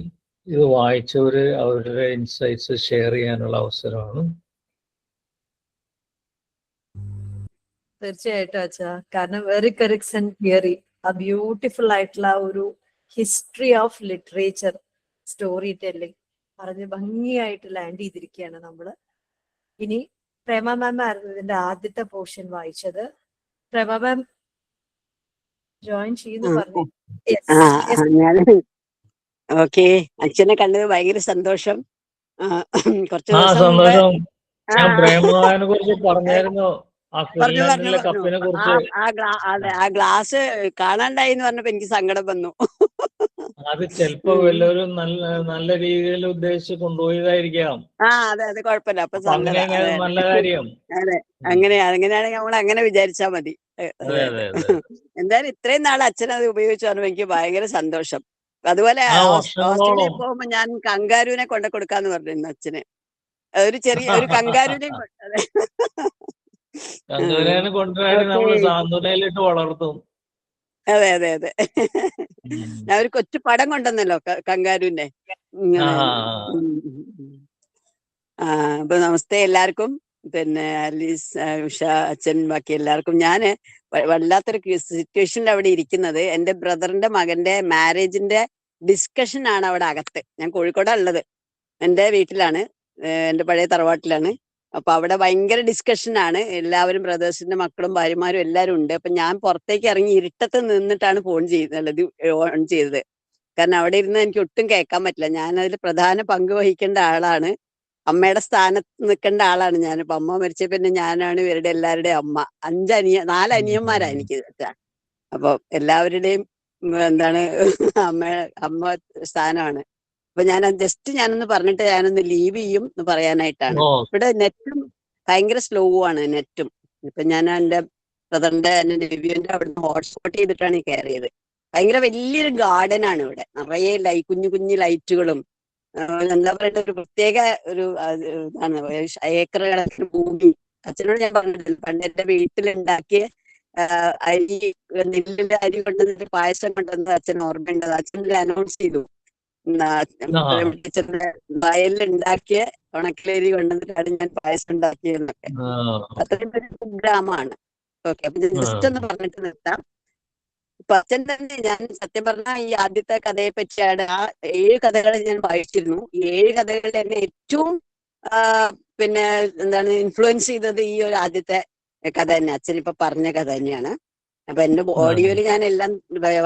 ഇത് വായിച്ചവര് അവരുടെ ഇൻസൈറ്റ്സ് ഷെയർ ചെയ്യാനുള്ള അവസരമാണ്. തീർച്ചയായിട്ടും അച്ഛാ. കാരണം എറിക് എറിക്സൺ തിയറി, ആ ബ്യൂട്ടിഫുൾ ആയിട്ടുള്ള ഒരു history of literature story telling പറഞ്ഞ് ഭംഗിയായിട്ട് ലാൻഡ് ചെയ്തിരിക്കുകയാണ് നമ്മള്. ഇനി പ്രേമ മാം ആയിരുന്നു ഇതിന്റെ ആദ്യത്തെ പോർഷൻ വായിച്ചത്. പ്രേമ മാം ജോയിൻ ചെയ്യുന്നു പറഞ്ഞു. ഞാൻ ഓക്കെ, അച്ഛനെ കണ്ടത് ഭയങ്കര സന്തോഷം. കുറച്ച് ദിവസം മുമ്പ് സന്തോഷം. ഞാൻ പ്രേമനെ കുറിച്ച് പറഞ്ഞായിരുന്നു, ആ ഫിൻലാൻഡിലെ കപ്പിനെ കുറിച്ച്. ആ ഗ്ലാസ് കാണാണ്ടായി എന്ന് പറഞ്ഞപ്പോ എനിക്ക് സങ്കടം വന്നു. അത് ചിലപ്പോ വല്ലവരും നല്ല രീതിയിൽ ഉദ്ദേശിച്ച് കൊണ്ടുപോയതായിരിക്കാം. അതെ കുഴപ്പമില്ല. അപ്പൊ നല്ല കാര്യം. അതെ, അങ്ങനെയാണെങ്കിൽ നമ്മൾ അങ്ങനെ വിചാരിച്ചാ മതി. എന്തായാലും ഇത്രയും നാൾ അച്ഛൻ അത് ഉപയോഗിച്ചു പറഞ്ഞപ്പോ എനിക്ക് ഭയങ്കര സന്തോഷം. അതുപോലെ ഓസ്ട്രേലിയയിൽ പോകുമ്പോ ഞാൻ കങ്കാരുവിനെ കൊണ്ടു കൊടുക്കാന്ന് പറഞ്ഞിരുന്നു അച്ഛന്. ഒരു ചെറിയ ഒരു കങ്കാരുവിനെയും സാന്ത്വനയിലിട്ട് വളർത്തും. അതെ അതെ അതെ. ഞാൻ ഒരു കൊച്ചു പടം കൊണ്ടുവന്നല്ലോ കങ്കാരുവിന്റെ. അപ്പൊ നമസ്തേ എല്ലാവർക്കും. പിന്നെ അലീസ്, ഉഷ, അച്ഛൻ, ബാക്കി എല്ലാവർക്കും. ഞാന് വല്ലാത്തൊരു സിറ്റുവേഷനിൽ അവിടെ ഇരിക്കുന്നത്. എന്റെ ബ്രദറിന്റെ മകന്റെ മാരേജിന്റെ ഡിസ്കഷൻ ആണ് അവിടെ അകത്ത്. ഞാൻ കോഴിക്കോടാണ് ഉള്ളത്, എന്റെ വീട്ടിലാണ്, എന്റെ പഴയ തറവാട്ടിലാണ്. അപ്പൊ അവിടെ ഭയങ്കര ഡിസ്കഷനാണ്. എല്ലാവരും ബ്രദേഴ്സിന്റെ മക്കളും ഭാര്യമാരും എല്ലാവരും ഉണ്ട്. അപ്പൊ ഞാൻ പുറത്തേക്ക് ഇറങ്ങി ഇരുട്ടത്ത് നിന്നിട്ടാണ് ഓൺ ചെയ്തത്. കാരണം അവിടെ ഇരുന്ന് എനിക്ക് ഒട്ടും കേൾക്കാൻ പറ്റില്ല. ഞാൻ അതിൽ പ്രധാന പങ്ക് വഹിക്കേണ്ട ആളാണ്. അമ്മയുടെ സ്ഥാനത്ത് നിൽക്കേണ്ട ആളാണ് ഞാൻ. ഇപ്പൊ അമ്മ മരിച്ച പിന്നെ ഞാനാണ് ഇവരുടെ എല്ലാവരുടെയും അമ്മ. 4 അനിയന്മാരാ എനിക്ക്. അപ്പൊ എല്ലാവരുടെയും എന്താണ് അമ്മ സ്ഥാനമാണ്. അപ്പൊ ഞാൻ ഞാനൊന്ന് പറഞ്ഞിട്ട് ഞാനൊന്ന് ലീവ് ചെയ്യും എന്ന് പറയാനായിട്ടാണ്. ഓ ഇവിടെ നെറ്റും ഭയങ്കര സ്ലോ ആണ് നെറ്റും. ഇപ്പൊ ഞാൻ എന്റെ ബ്രദറിന്റെ റിവ്യൂവിന്റെ അവിടുന്ന് ഹോട്ട്സ്പോട്ട് ചെയ്തിട്ടാണ് ഈ കയറിയത്. ഭയങ്കര വലിയൊരു ഗാർഡൻ ആണ് ഇവിടെ. നിറയെ കുഞ്ഞു കുഞ്ഞു ലൈറ്റുകളും എന്താ പറയുക, ഒരു പ്രത്യേക ഒരു ഇതാണ്. ഏക്കർ കണക്കിന് ഭൂമി. അച്ഛനോട് ഞാൻ പറഞ്ഞിട്ടില്ല, പണ്ട് എന്റെ വീട്ടിലുണ്ടാക്കിയ അരി, നെല്ലിന്റെ അരി കൊണ്ടുവന്നിട്ട് പായസം കൊണ്ടുവന്നത് അച്ഛൻ ഓർമ്മയുണ്ടത്. അച്ഛൻ അനൗൺസ് ചെയ്തു, ടീച്ചറിന്റെ വയലിലുണ്ടാക്കിയ ഉണക്കലരി കൊണ്ടുവന്നിട്ടാണ് ഞാൻ പായസം ഉണ്ടാക്കിയെന്നൊക്കെ. അത്രയും ഒരു കുഗ്രാമാണ്. ഓക്കെ, അപ്പൊ ജസ്റ്റ് ഒന്ന് പറഞ്ഞിട്ട് നിർത്താം. ഇപ്പൊ അച്ഛൻ തന്നെ, ഞാൻ സത്യം പറഞ്ഞാൽ ഈ ആദ്യത്തെ കഥയെ പറ്റിയാണ്, ആ 7 കഥകൾ ഞാൻ വായിച്ചിരുന്നു. ഈ 7 കഥകളിൽ എന്നെ ഏറ്റവും പിന്നെ എന്താണ് ഇൻഫ്ലുവൻസ് ചെയ്തത് ഈ ഒരു ആദ്യത്തെ കഥ തന്നെ, അച്ഛൻ ഇപ്പൊ പറഞ്ഞ കഥ തന്നെയാണ്. അപ്പൊ എന്റെ ഓഡിയോയിൽ ഞാൻ എല്ലാം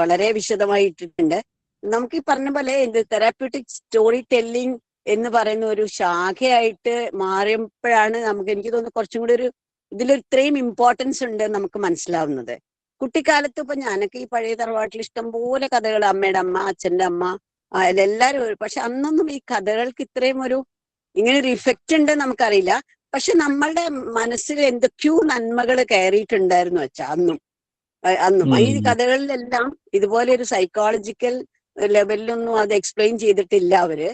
വളരെ വിശദമായി ഇട്ടിട്ടുണ്ട്. നമുക്ക് ഈ പറഞ്ഞ പോലെ ഇത് തെറാപ്യൂട്ടിക് സ്റ്റോറി ടെല്ലിംഗ് എന്ന് പറയുന്ന ഒരു ശാഖയായിട്ട് മാറിയപ്പോഴാണ് എനിക്ക് തോന്നുന്നു കുറച്ചും കൂടി ഇതിലൊരു ഇത്രയും ഇമ്പോർട്ടൻസ് ഉണ്ട് നമുക്ക് മനസ്സിലാവുന്നത്. കുട്ടിക്കാലത്ത് ഇപ്പൊ ഞാനൊക്കെ ഈ പഴയ തറവാട്ടിൽ ഇഷ്ടംപോലെ കഥകൾ, അമ്മയുടെ അമ്മ, അച്ഛന്റെ അമ്മ, എല്ലാവരും. പക്ഷെ അന്നൊന്നും ഈ കഥകൾക്ക് ഇത്രയും ഇങ്ങനെ ഒരു ഇഫക്റ്റ് ഉണ്ട് നമുക്കറിയില്ല. പക്ഷെ നമ്മളുടെ മനസ്സിൽ എന്തൊക്കെയോ നന്മകൾ കയറിയിട്ടുണ്ടായിരുന്നു വെച്ചാ അന്നും. ഈ കഥകളിലെല്ലാം ഇതുപോലെ ഒരു സൈക്കോളജിക്കൽ ലെവലിലൊന്നും അത് എക്സ്പ്ലെയിൻ ചെയ്തിട്ടില്ല അവര്.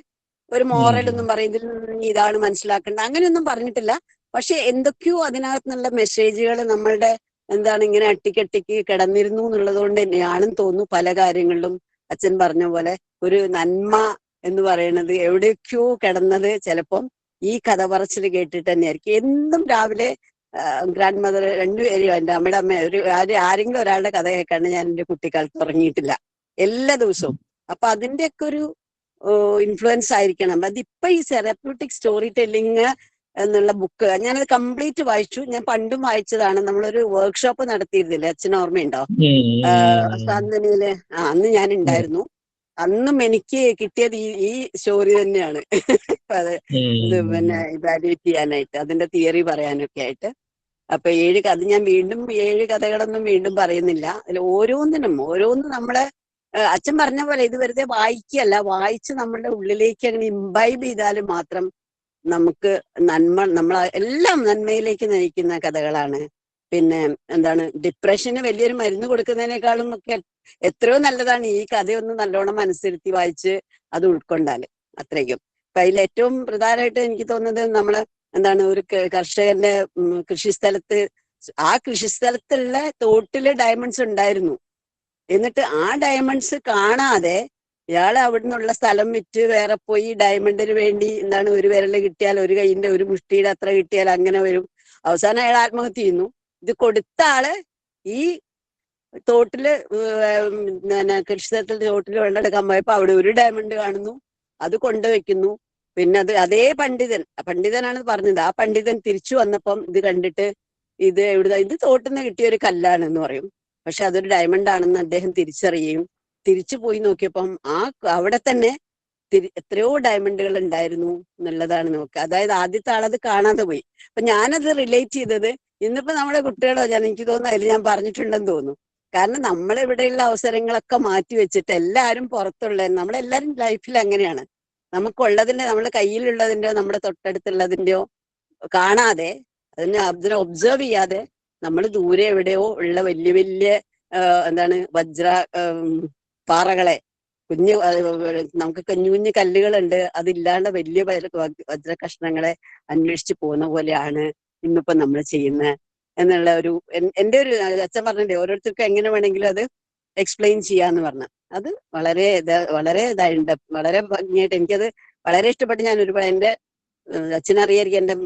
ഒരു മോറൽ ഒന്നും പറയുന്നതിൽ ഇതാണ് മനസ്സിലാക്കേണ്ടത്, അങ്ങനെയൊന്നും പറഞ്ഞിട്ടില്ല. പക്ഷെ എന്തൊക്കെയോ അതിനകത്തുനിന്നുള്ള മെസ്സേജുകൾ നമ്മളുടെ എന്താണ് ഇങ്ങനെ അട്ടിക്കട്ടിക്ക് കിടന്നിരുന്നു എന്നുള്ളത് കൊണ്ട് തന്നെയാണെന്ന് തോന്നുന്നു പല കാര്യങ്ങളിലും അച്ഛൻ പറഞ്ഞ പോലെ ഒരു നന്മ എന്ന് പറയുന്നത് എവിടെയൊക്കെയോ കിടന്നത് ചിലപ്പം ഈ കഥ പറച്ചിൽ കേട്ടിട്ട് തന്നെയായിരിക്കും. എന്നും രാവിലെ ഗ്രാൻഡ് മദർ രണ്ടുപേരും, എൻ്റെ അമ്മയുടെ അമ്മ, ആരെങ്കിലും ഒരാളുടെ കഥ കേൾക്കാണ്ട് ഞാൻ എൻ്റെ കുട്ടിക്കാലത്ത് ഉറങ്ങിയിട്ടില്ല, എല്ലാ ദിവസവും. അപ്പൊ അതിന്റെയൊക്കെ ഒരു ഇൻഫ്ലുവൻസ് ആയിരിക്കണം. അതിപ്പോ ഈ തെറാപ്യൂട്ടിക് സ്റ്റോറി ടെല്ലിങ് എന്നുള്ള ബുക്ക് ഞാനത് കംപ്ലീറ്റ് വായിച്ചു. ഞാൻ പണ്ടും വായിച്ചതാണ്. നമ്മളൊരു വർക്ക്ഷോപ്പ് നടത്തിയിരുന്നില്ലേ, അച്ഛന് ഓർമ്മയുണ്ടോ? സാന്ത്വനിയില്. അന്ന് ഞാൻ ഉണ്ടായിരുന്നു. അന്നും എനിക്ക് കിട്ടിയത് ഈ സ്റ്റോറി തന്നെയാണ്. അത് പിന്നെ ഇവാലുവേറ്റ് ചെയ്യാനായിട്ട്, അതിന്റെ തിയറി പറയാനൊക്കെ ആയിട്ട്. അപ്പൊ 7 കഥ ഞാൻ 7 കഥകളൊന്നും വീണ്ടും പറയുന്നില്ല. അതിൽ ഓരോന്നും നമ്മളെ അച്ഛൻ പറഞ്ഞ പോലെ ഇത് വെറുതെ വായിക്കുകയല്ല, വായിച്ച് നമ്മളുടെ ഉള്ളിലേക്ക് അങ്ങനെ ഇംബൈബ് ചെയ്താൽ മാത്രം നമുക്ക് എല്ലാം നന്മയിലേക്ക് നയിക്കുന്ന കഥകളാണ്. പിന്നെ എന്താണ്, ഡിപ്രഷന് വലിയൊരു മരുന്ന് കൊടുക്കുന്നതിനേക്കാളും ഒക്കെ എത്രയോ നല്ലതാണ് ഈ കഥയൊന്ന് നല്ലോണം മനസ്സിരുത്തി വായിച്ച് അത് ഉൾക്കൊണ്ടാല്. അത്രയ്ക്കും. അപ്പൊ അതിൽ ഏറ്റവും പ്രധാനമായിട്ട് എനിക്ക് തോന്നുന്നത്, നമ്മള് എന്താണ്, ഒരു കർഷകന്റെ കൃഷിസ്ഥലത്തുള്ള തോട്ടില് ഡയമണ്ട്സ് ഉണ്ടായിരുന്നു. എന്നിട്ട് ആ ഡയമണ്ട്സ് കാണാതെ ഇയാൾ അവിടുന്നുള്ള സ്ഥലം വിറ്റ് വേറെ പോയി ഡയമണ്ടിന് വേണ്ടി എന്താണ്, ഒരു വിരല് കിട്ടിയാൽ, ഒരു കൈയിന്റെ ഒരു മുഷ്ടിയുടെ അത്ര കിട്ടിയാൽ അങ്ങനെ വരും. അവസാനം അയാൾ ആത്മഹത്യ ചെയ്യുന്നു. ഇത് കൊടുത്ത ആള് ഈ തോട്ടില് കൃഷിസ്ഥലത്തിൽ തോട്ടിൽ വെള്ളം എടുക്കാൻ പോയപ്പോ അവിടെ ഒരു ഡയമണ്ട് കാണുന്നു, അത് കൊണ്ടുവയ്ക്കുന്നു. പിന്നെ അതേ പണ്ഡിതനാണ് പറഞ്ഞത്. ആ പണ്ഡിതൻ തിരിച്ചു വന്നപ്പം ഇത് കണ്ടിട്ട് ഇത് തോട്ടിൽ നിന്ന് കിട്ടിയ ഒരു കല്ലാണ് എന്ന് പറയും. പക്ഷെ അതൊരു ഡയമണ്ട് ആണെന്ന് അദ്ദേഹം തിരിച്ചറിയുകയും തിരിച്ചു പോയി നോക്കിയപ്പം അവിടെ തന്നെ എത്രയോ ഡയമണ്ടുകൾ ഉണ്ടായിരുന്നു എന്നുള്ളതാണ് നോക്കുക. അതായത് ആദ്യത്തെ ആളത് കാണാതെ പോയി. അപ്പൊ ഞാനത് റിലേറ്റ് ചെയ്തത് ഇന്നിപ്പോ നമ്മുടെ കുട്ടികളോ എനിക്ക് തോന്നുന്നു അതിൽ ഞാൻ പറഞ്ഞിട്ടുണ്ടെന്ന് തോന്നുന്നു. കാരണം നമ്മളിവിടെയുള്ള അവസരങ്ങളൊക്കെ മാറ്റി വെച്ചിട്ട് എല്ലാവരും നമ്മളെല്ലാരും ലൈഫിൽ അങ്ങനെയാണ്. നമുക്കുള്ളതിന്റെ, നമ്മുടെ കയ്യിലുള്ളതിന്റെയോ നമ്മുടെ തൊട്ടടുത്തുള്ളതിന്റെയോ കാണാതെ, അതിനെ ഒബ്സർവ് ചെയ്യാതെ നമ്മൾ ദൂരെ എവിടെയോ ഉള്ള വലിയ വലിയ എന്താണ് പാറകളെ, നമുക്ക് കുഞ്ഞു കുഞ്ഞു കല്ലുകളുണ്ട്, അതില്ലാണ്ട് വലിയ വജ്ര കഷ്ണങ്ങളെ അന്വേഷിച്ച് പോകുന്ന പോലെയാണ് ഇന്നിപ്പോ നമ്മൾ ചെയ്യുന്നത് എന്നുള്ള എന്റെ ഒരു അച്ഛൻ പറഞ്ഞില്ലേ, ഓരോരുത്തർക്കും എങ്ങനെ വേണമെങ്കിലും അത് എക്സ്പ്ലെയിൻ ചെയ്യാന്ന് പറഞ്ഞു. അത് വളരെ ഇതായിട്ടുണ്ട്, വളരെ ഭംഗിയായിട്ട് എനിക്കത് വളരെ ഇഷ്ടപ്പെട്ട്. ഞാൻ ഒരുപാട് എന്റെ അച്ഛനറിയായിരിക്കും, എന്റെ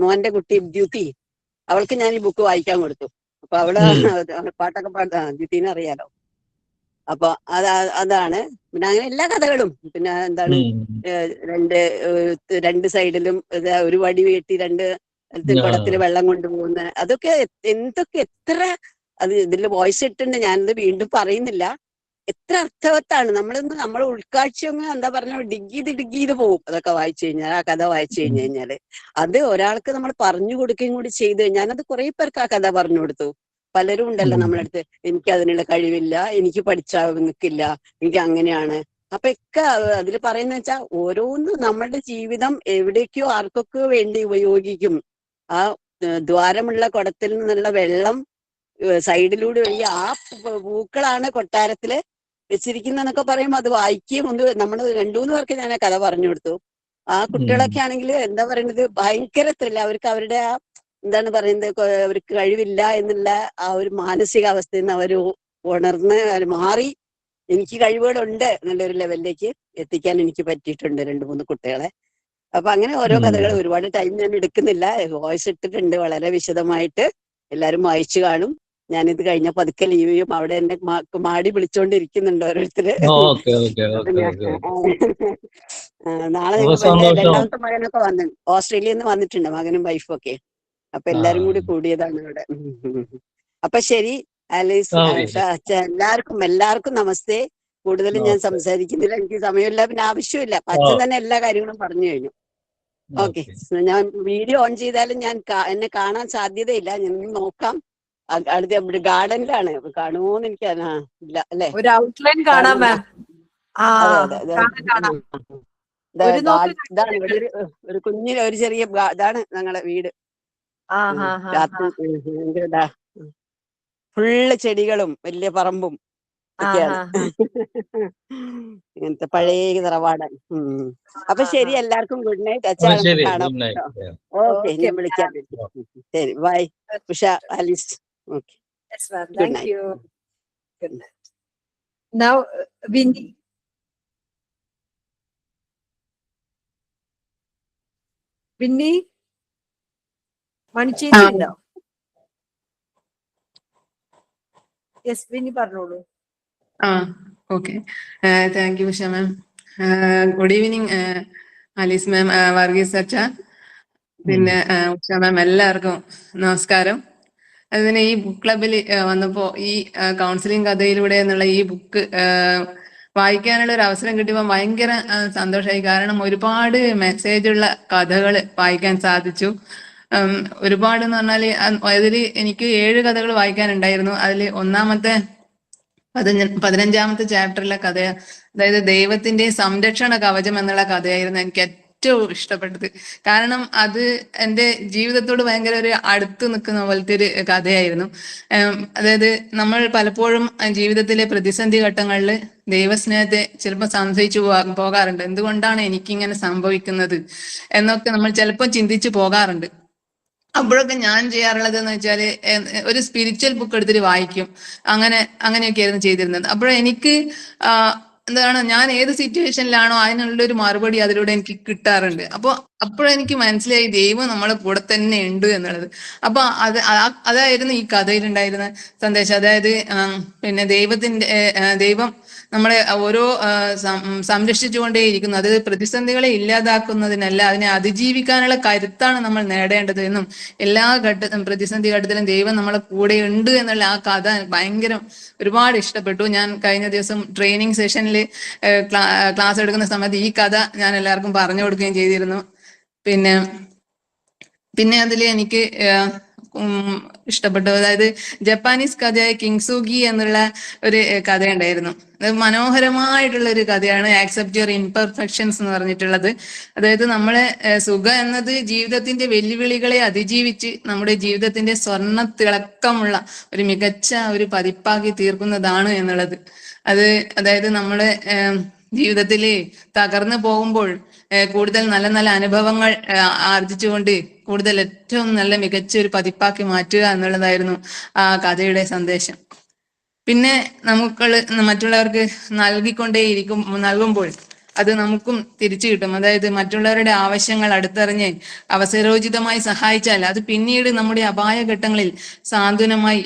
മോന്റെ കുട്ടി ദ്യുതി, അവൾക്ക് ഞാൻ ഈ ബുക്ക് വായിക്കാൻ കൊടുത്തു. അപ്പൊ അവള് പാട്ടൊക്കെ ദ്യുതിനെ അറിയാലോ. അപ്പൊ അതാണ്. പിന്നെ അങ്ങനെ എല്ലാ കഥകളും, പിന്നെ എന്താണ്, രണ്ട് സൈഡിലും ഒരു വടി വെട്ടി രണ്ട് കുടത്തില് വെള്ളം കൊണ്ടുപോകുന്ന, അതൊക്കെ എത്ര അത് ഇതിൽ വോയിസ് ഇട്ടുണ്ട്, ഞാനത് വീണ്ടും പറയുന്നില്ല. എത്ര അർത്ഥവത്താണ്. നമ്മൾ ഉൾക്കാഴ്ചയൊന്നും എന്താ പറഞ്ഞ ഡിഗ് ചെയ്ത് പോകും. അതൊക്കെ വായിച്ചു കഴിഞ്ഞാൽ, ആ കഥ വായിച്ചു കഴിഞ്ഞാല് അത് ഒരാൾക്ക് നമ്മൾ പറഞ്ഞു കൊടുക്കുകയും കൂടി ചെയ്തു കഴിഞ്ഞാൽ അത് കുറെ പേർക്ക് ആ കഥ പറഞ്ഞു കൊടുത്തു. പലരും ഉണ്ടല്ലോ നമ്മളടുത്ത്, എനിക്ക് അതിനുള്ള കഴിവില്ല, എനിക്ക് പഠിച്ചാൽ നിൽക്കില്ല, എനിക്ക് അങ്ങനെയാണ്. അപ്പൊ ഒക്കെ അതിൽ പറയുന്ന വെച്ചാൽ ഓരോന്നും നമ്മളുടെ ജീവിതം എവിടേക്കോ ആർക്കൊക്കെയോ വേണ്ടി ഉപയോഗിക്കും. ആ ദ്വാരമുള്ള കുടത്തിൽ നിന്നുള്ള വെള്ളം സൈഡിലൂടെ ഒഴുകി ആ പൂക്കളാണ് കൊട്ടാരത്തില് വെച്ചിരിക്കുന്നതൊക്കെ പറയുമ്പോൾ അത് വായിക്കുകയും ഒന്ന് നമ്മൾ 2-3 പേർക്ക് ഞാൻ ആ കഥ പറഞ്ഞു കൊടുത്തു. ആ കുട്ടികളൊക്കെ ആണെങ്കിൽ എന്താ പറയുന്നത്, ഭയങ്കര ത്രില്ല. അവർക്ക് അവരുടെ ആ എന്താണ് പറയുന്നത്, അവർക്ക് കഴിവില്ല എന്നുള്ള ആ ഒരു മാനസികാവസ്ഥയിൽ നിന്ന് അവർ ഉണർന്ന് മാറി എനിക്ക് കഴിവുകളുണ്ട് എന്നുള്ളൊരു ലെവലിലേക്ക് എത്തിക്കാൻ എനിക്ക് പറ്റിയിട്ടുണ്ട് 2-3 കുട്ടികളെ. അപ്പൊ അങ്ങനെ ഓരോ കഥകൾ, ഒരുപാട് ടൈം ഞാൻ എടുക്കുന്നില്ല, വോയിസ് ഇട്ടിട്ടുണ്ട് വളരെ വിശദമായിട്ട്. എല്ലാരും വായിച്ചു കാണും. ഞാനിത് കഴിഞ്ഞ പതുക്കെ ലീവ് ചെയ്യും. അവിടെ എന്നെ മാടി വിളിച്ചോണ്ടിരിക്കുന്നുണ്ട് ഓരോരുത്തര്. അപ്പൊ ഞാൻ നാളെ ഞങ്ങൾ എന്റെ സന്തോഷം. രണ്ടാമത്തെ മകനൊക്കെ ഓസ്ട്രേലിയയിൽ നിന്ന് വന്നിട്ടുണ്ട്, മകനും വൈഫും ഒക്കെ. അപ്പൊ എല്ലാരും കൂടി കൂടിയതാണ് ഇവിടെ. അപ്പൊ ശരി ആലീസ്, എല്ലാവർക്കും നമസ്തേ. കൂടുതലും ഞാൻ സംസാരിക്കുന്നില്ല, എനിക്ക് സമയമില്ല, പിന്നെ ആവശ്യമില്ല. അച്ഛൻ തന്നെ എല്ലാ കാര്യങ്ങളും പറഞ്ഞു കഴിഞ്ഞു. ഓക്കെ, ഞാൻ വീഡിയോ ഓൺ ചെയ്താലും എന്നെ കാണാൻ സാധ്യതയില്ല. ഞാൻ നോക്കാം. അടുത്ത ഗാർഡനിലാണ്, കാണുമോന്ന് എനിക്ക് ഇല്ല അല്ലെ? ഒരു ഔട്ട്ലൈൻ കാണാം മാം. ആ അതെ കാണാം. ഇതാണ് ഇവിടെ ഒരു കുഞ്ഞിന് ഒരു ചെറിയ ഇതാണ് ഞങ്ങളെ വീട്. രാത്രി ഫുള്ള് ചെടികളും വലിയ പറമ്പും ഒക്കെയാണ്. ഇങ്ങനത്തെ പഴയ തറവാടാണ്. അപ്പൊ ശരി, എല്ലാവർക്കും ഗുഡ് നൈറ്റ്. അച്ഛാ കാണാം. ഓക്കെ, ഞാൻ വിളിക്കാം. ശരി, bye. Usha, Alice. Okay, Thank you. Good night. Now, Vinny. Vinny, മണിച്ചേച്ചി ഉണ്ടോ? യെസ്, വിന്നി പറഞ്ഞോളൂ. Okay, thank you Usha ma'am. Good evening Alice ma'am, Varghese അച്ഛ, പിന്നെ ഉഷ മാം, എല്ലാവർക്കും നമസ്കാരം. അതിന് ഈ ബുക്ക് ക്ലബിൽ വന്നപ്പോ ഈ കൗൺസിലിംഗ് കഥയിലൂടെ എന്നുള്ള ഈ ബുക്ക് വായിക്കാനുള്ള ഒരു അവസരം കിട്ടിയപ്പോൾ ഭയങ്കര സന്തോഷമായി. കാരണം ഒരുപാട് മെസ്സേജുള്ള കഥകൾ വായിക്കാൻ സാധിച്ചു. ഒരുപാട് എന്ന് പറഞ്ഞാല് അതിൽ എനിക്ക് 7 കഥകൾ വായിക്കാനുണ്ടായിരുന്നു. അതിൽ 15ാമത്തെ ചാപ്റ്ററിലെ കഥ, അതായത് ദൈവത്തിന്റെ സംരക്ഷണ കവചം എന്നുള്ള കഥയായിരുന്നു എനിക്ക് ഏറ്റവും ഇഷ്ടപ്പെട്ടത്. കാരണം അത് എൻ്റെ ജീവിതത്തോട് ഭയങ്കര ഒരു അടുത്ത് നിൽക്കുന്ന പോലത്തെ ഒരു കഥയായിരുന്നു. അതായത് നമ്മൾ പലപ്പോഴും ജീവിതത്തിലെ പ്രതിസന്ധി ഘട്ടങ്ങളിൽ ദൈവസ്നേഹത്തെ ചിലപ്പോൾ സംശയിച്ചു പോകാറുണ്ട്. എന്തുകൊണ്ടാണ് എനിക്കിങ്ങനെ സംഭവിക്കുന്നത് എന്നൊക്കെ നമ്മൾ ചിലപ്പോൾ ചിന്തിച്ചു പോകാറുണ്ട്. അപ്പോഴൊക്കെ ഞാൻ ചെയ്യാറുള്ളത് എന്ന് വെച്ചാല് ഒരു സ്പിരിച്വൽ ബുക്ക് എടുത്തിട്ട് വായിക്കും. അങ്ങനെയൊക്കെയായിരുന്നു ചെയ്തിരുന്നത്. അപ്പോഴെനിക്ക് എന്താണ്, ഞാൻ ഏത് സിറ്റുവേഷനിലാണോ അതിനുള്ള ഒരു മറുപടി അതിലൂടെ എനിക്ക് കിട്ടാറുണ്ട്. അപ്പോഴെനിക്ക് മനസ്സിലായി ദൈവം നമ്മളെ കൂടെ തന്നെ ഉണ്ട് എന്നുള്ളത്. അപ്പൊ അതായിരുന്നു ഈ കഥയിലുണ്ടായിരുന്ന സന്ദേശം. അതായത് പിന്നെ ദൈവം നമ്മളെ ഓരോ സംരക്ഷിച്ചുകൊണ്ടേയിരിക്കുന്നു. അത് പ്രതിസന്ധികളെ ഇല്ലാതാക്കുന്നതിനല്ല, അതിനെ അതിജീവിക്കാനുള്ള കരുത്താണ് നമ്മൾ നേടേണ്ടത് എന്നും, എല്ലാ പ്രതിസന്ധി ഘട്ടത്തിലും ദൈവം നമ്മളെ കൂടെ ഉണ്ട് എന്നുള്ള ആ കഥ ഭയങ്കര ഒരുപാട് ഇഷ്ടപ്പെട്ടു. ഞാൻ കഴിഞ്ഞ ദിവസം ട്രെയിനിങ് സെഷനിൽ ക്ലാസ് എടുക്കുന്ന സമയത്ത് ഈ കഥ ഞാൻ എല്ലാവർക്കും പറഞ്ഞു കൊടുക്കുകയും ചെയ്തിരുന്നു. പിന്നെ അതിൽ എനിക്ക് ഇഷ്ടപ്പെട്ടു, അതായത് ജപ്പാനീസ് കഥയായ കിങ്സുഗി എന്നുള്ള ഒരു കഥയുണ്ടായിരുന്നു. അത് മനോഹരമായിട്ടുള്ള ഒരു കഥയാണ്, ആക്സെപ്റ്റ് യുവർ ഇംപെർഫെക്ഷൻസ് എന്ന് പറഞ്ഞിട്ടുള്ളത്. അതായത് നമ്മളെ സുഖം എന്നത് ജീവിതത്തിന്റെ വെല്ലുവിളികളെ അതിജീവിച്ച് നമ്മുടെ ജീവിതത്തിന്റെ സ്വർണ്ണ തിളക്കമുള്ള ഒരു മികച്ച ഒരു പതിപ്പാക്കി തീർക്കുന്നതാണ് എന്നുള്ളത്. അതായത് നമ്മളെ ജീവിതത്തിൽ തകർന്നു പോകുമ്പോൾ കൂടുതൽ നല്ല നല്ല അനുഭവങ്ങൾ ആർജിച്ചുകൊണ്ട് കൂടുതൽ ഏറ്റവും നല്ല മികച്ച ഒരു പതിപ്പാക്കി മാറ്റുക എന്നുള്ളതായിരുന്നു ആ കഥയുടെ സന്ദേശം. പിന്നെ മറ്റുള്ളവർക്ക് നൽകുമ്പോൾ അത് നമുക്കും തിരിച്ചു കിട്ടും. അതായത് മറ്റുള്ളവരുടെ ആവശ്യങ്ങൾ അടുത്തറിഞ്ഞ് അവസരോചിതമായി സഹായിച്ചാൽ അത് പിന്നീട് നമ്മുടെ അപായഘട്ടങ്ങളിൽ സാന്ത്വനമായി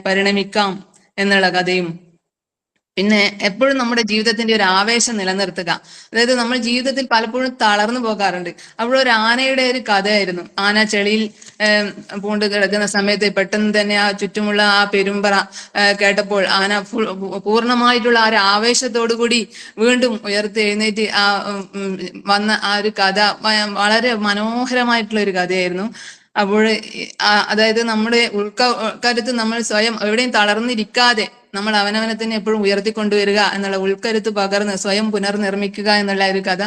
പരിണമിക്കാം എന്നുള്ള കഥയും പിന്നെ എപ്പോഴും നമ്മുടെ ജീവിതത്തിന്റെ ഒരു ആവേശം നിലനിർത്തുക. അതായത് നമ്മൾ ജീവിതത്തിൽ പലപ്പോഴും തളർന്നു പോകാറുണ്ട്. അവിടെ ഒരു ആനയുടെ ഒരു കഥയായിരുന്നു. ആന ചെളിയിൽ പൂണ്ട് കിടക്കുന്ന സമയത്ത് പെട്ടെന്ന് തന്നെ ആ ചുറ്റുമുള്ള ആ പെരുമ്പറ കേട്ടപ്പോൾ ആന പൂർണ്ണമായിട്ടുള്ള ആ ഒരു ആവേശത്തോടു കൂടി വീണ്ടും ഉയർത്തി എഴുന്നേറ്റ് വന്ന ആ ഒരു കഥ വളരെ മനോഹരമായിട്ടുള്ള ഒരു കഥയായിരുന്നു. അപ്പോൾ അതായത് നമ്മുടെ ഉൾക്കരുത്ത് നമ്മൾ സ്വയം എവിടെയും തളർന്നിരിക്കാതെ നമ്മൾ അവനവനെ തന്നെ എപ്പോഴും ഉയർത്തിക്കൊണ്ടുവരിക എന്നുള്ള ഉൾക്കരുത്ത് പകർന്ന് സ്വയം പുനർനിർമ്മിക്കുക എന്നുള്ള ഒരു കഥ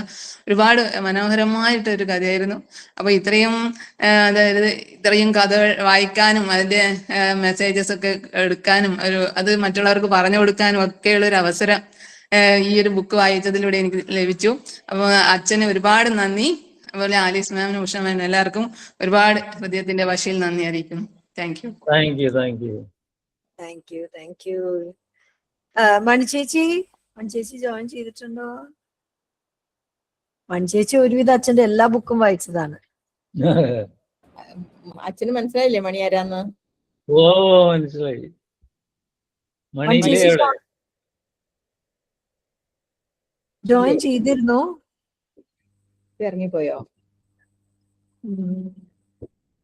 ഒരുപാട് മനോഹരമായിട്ട് ഒരു കഥയായിരുന്നു. അപ്പൊ ഇത്രയും അതായത് ഇത്രയും കഥകൾ വായിക്കാനും അതിന്റെ മെസ്സേജസ് ഒക്കെ എടുക്കാനും അത് മറ്റുള്ളവർക്ക് പറഞ്ഞു കൊടുക്കാനും ഒക്കെയുള്ള ഒരു അവസരം ഈ ഒരു ബുക്ക് വായിച്ചതിലൂടെ എനിക്ക് ലഭിച്ചു. അപ്പൊ അച്ഛന് ഒരുപാട് നന്ദി. അതുപോലെ ആലീസ് മാമിനും ഉഷ മാമിനും എല്ലാവർക്കും ഒരുപാട് ഹൃദയത്തിന്റെ ഭാഷയിൽ നന്ദി അറിയിക്കുന്നു. Thank you. Thank you. Thank you. Thank you. Thank you. മണിച്ചേച്ചി ജോയിൻ ചെയ്തിട്ടുണ്ടോ? മണിച്ചേച്ചി ഒരുവിധം അച്ഛന്റെ എല്ലാ ബുക്കും വായിച്ചതാണ്. അച്ഛന് മനസ്സിലായില്ലേ മണി ആരാന്ന്? ഓ മനസ്സിലായി. മണിയില്ലേ അവിടെ? ജോയിൻ ചെയ്തിരുന്നോ? ഇറങ്ങിപ്പോയോ?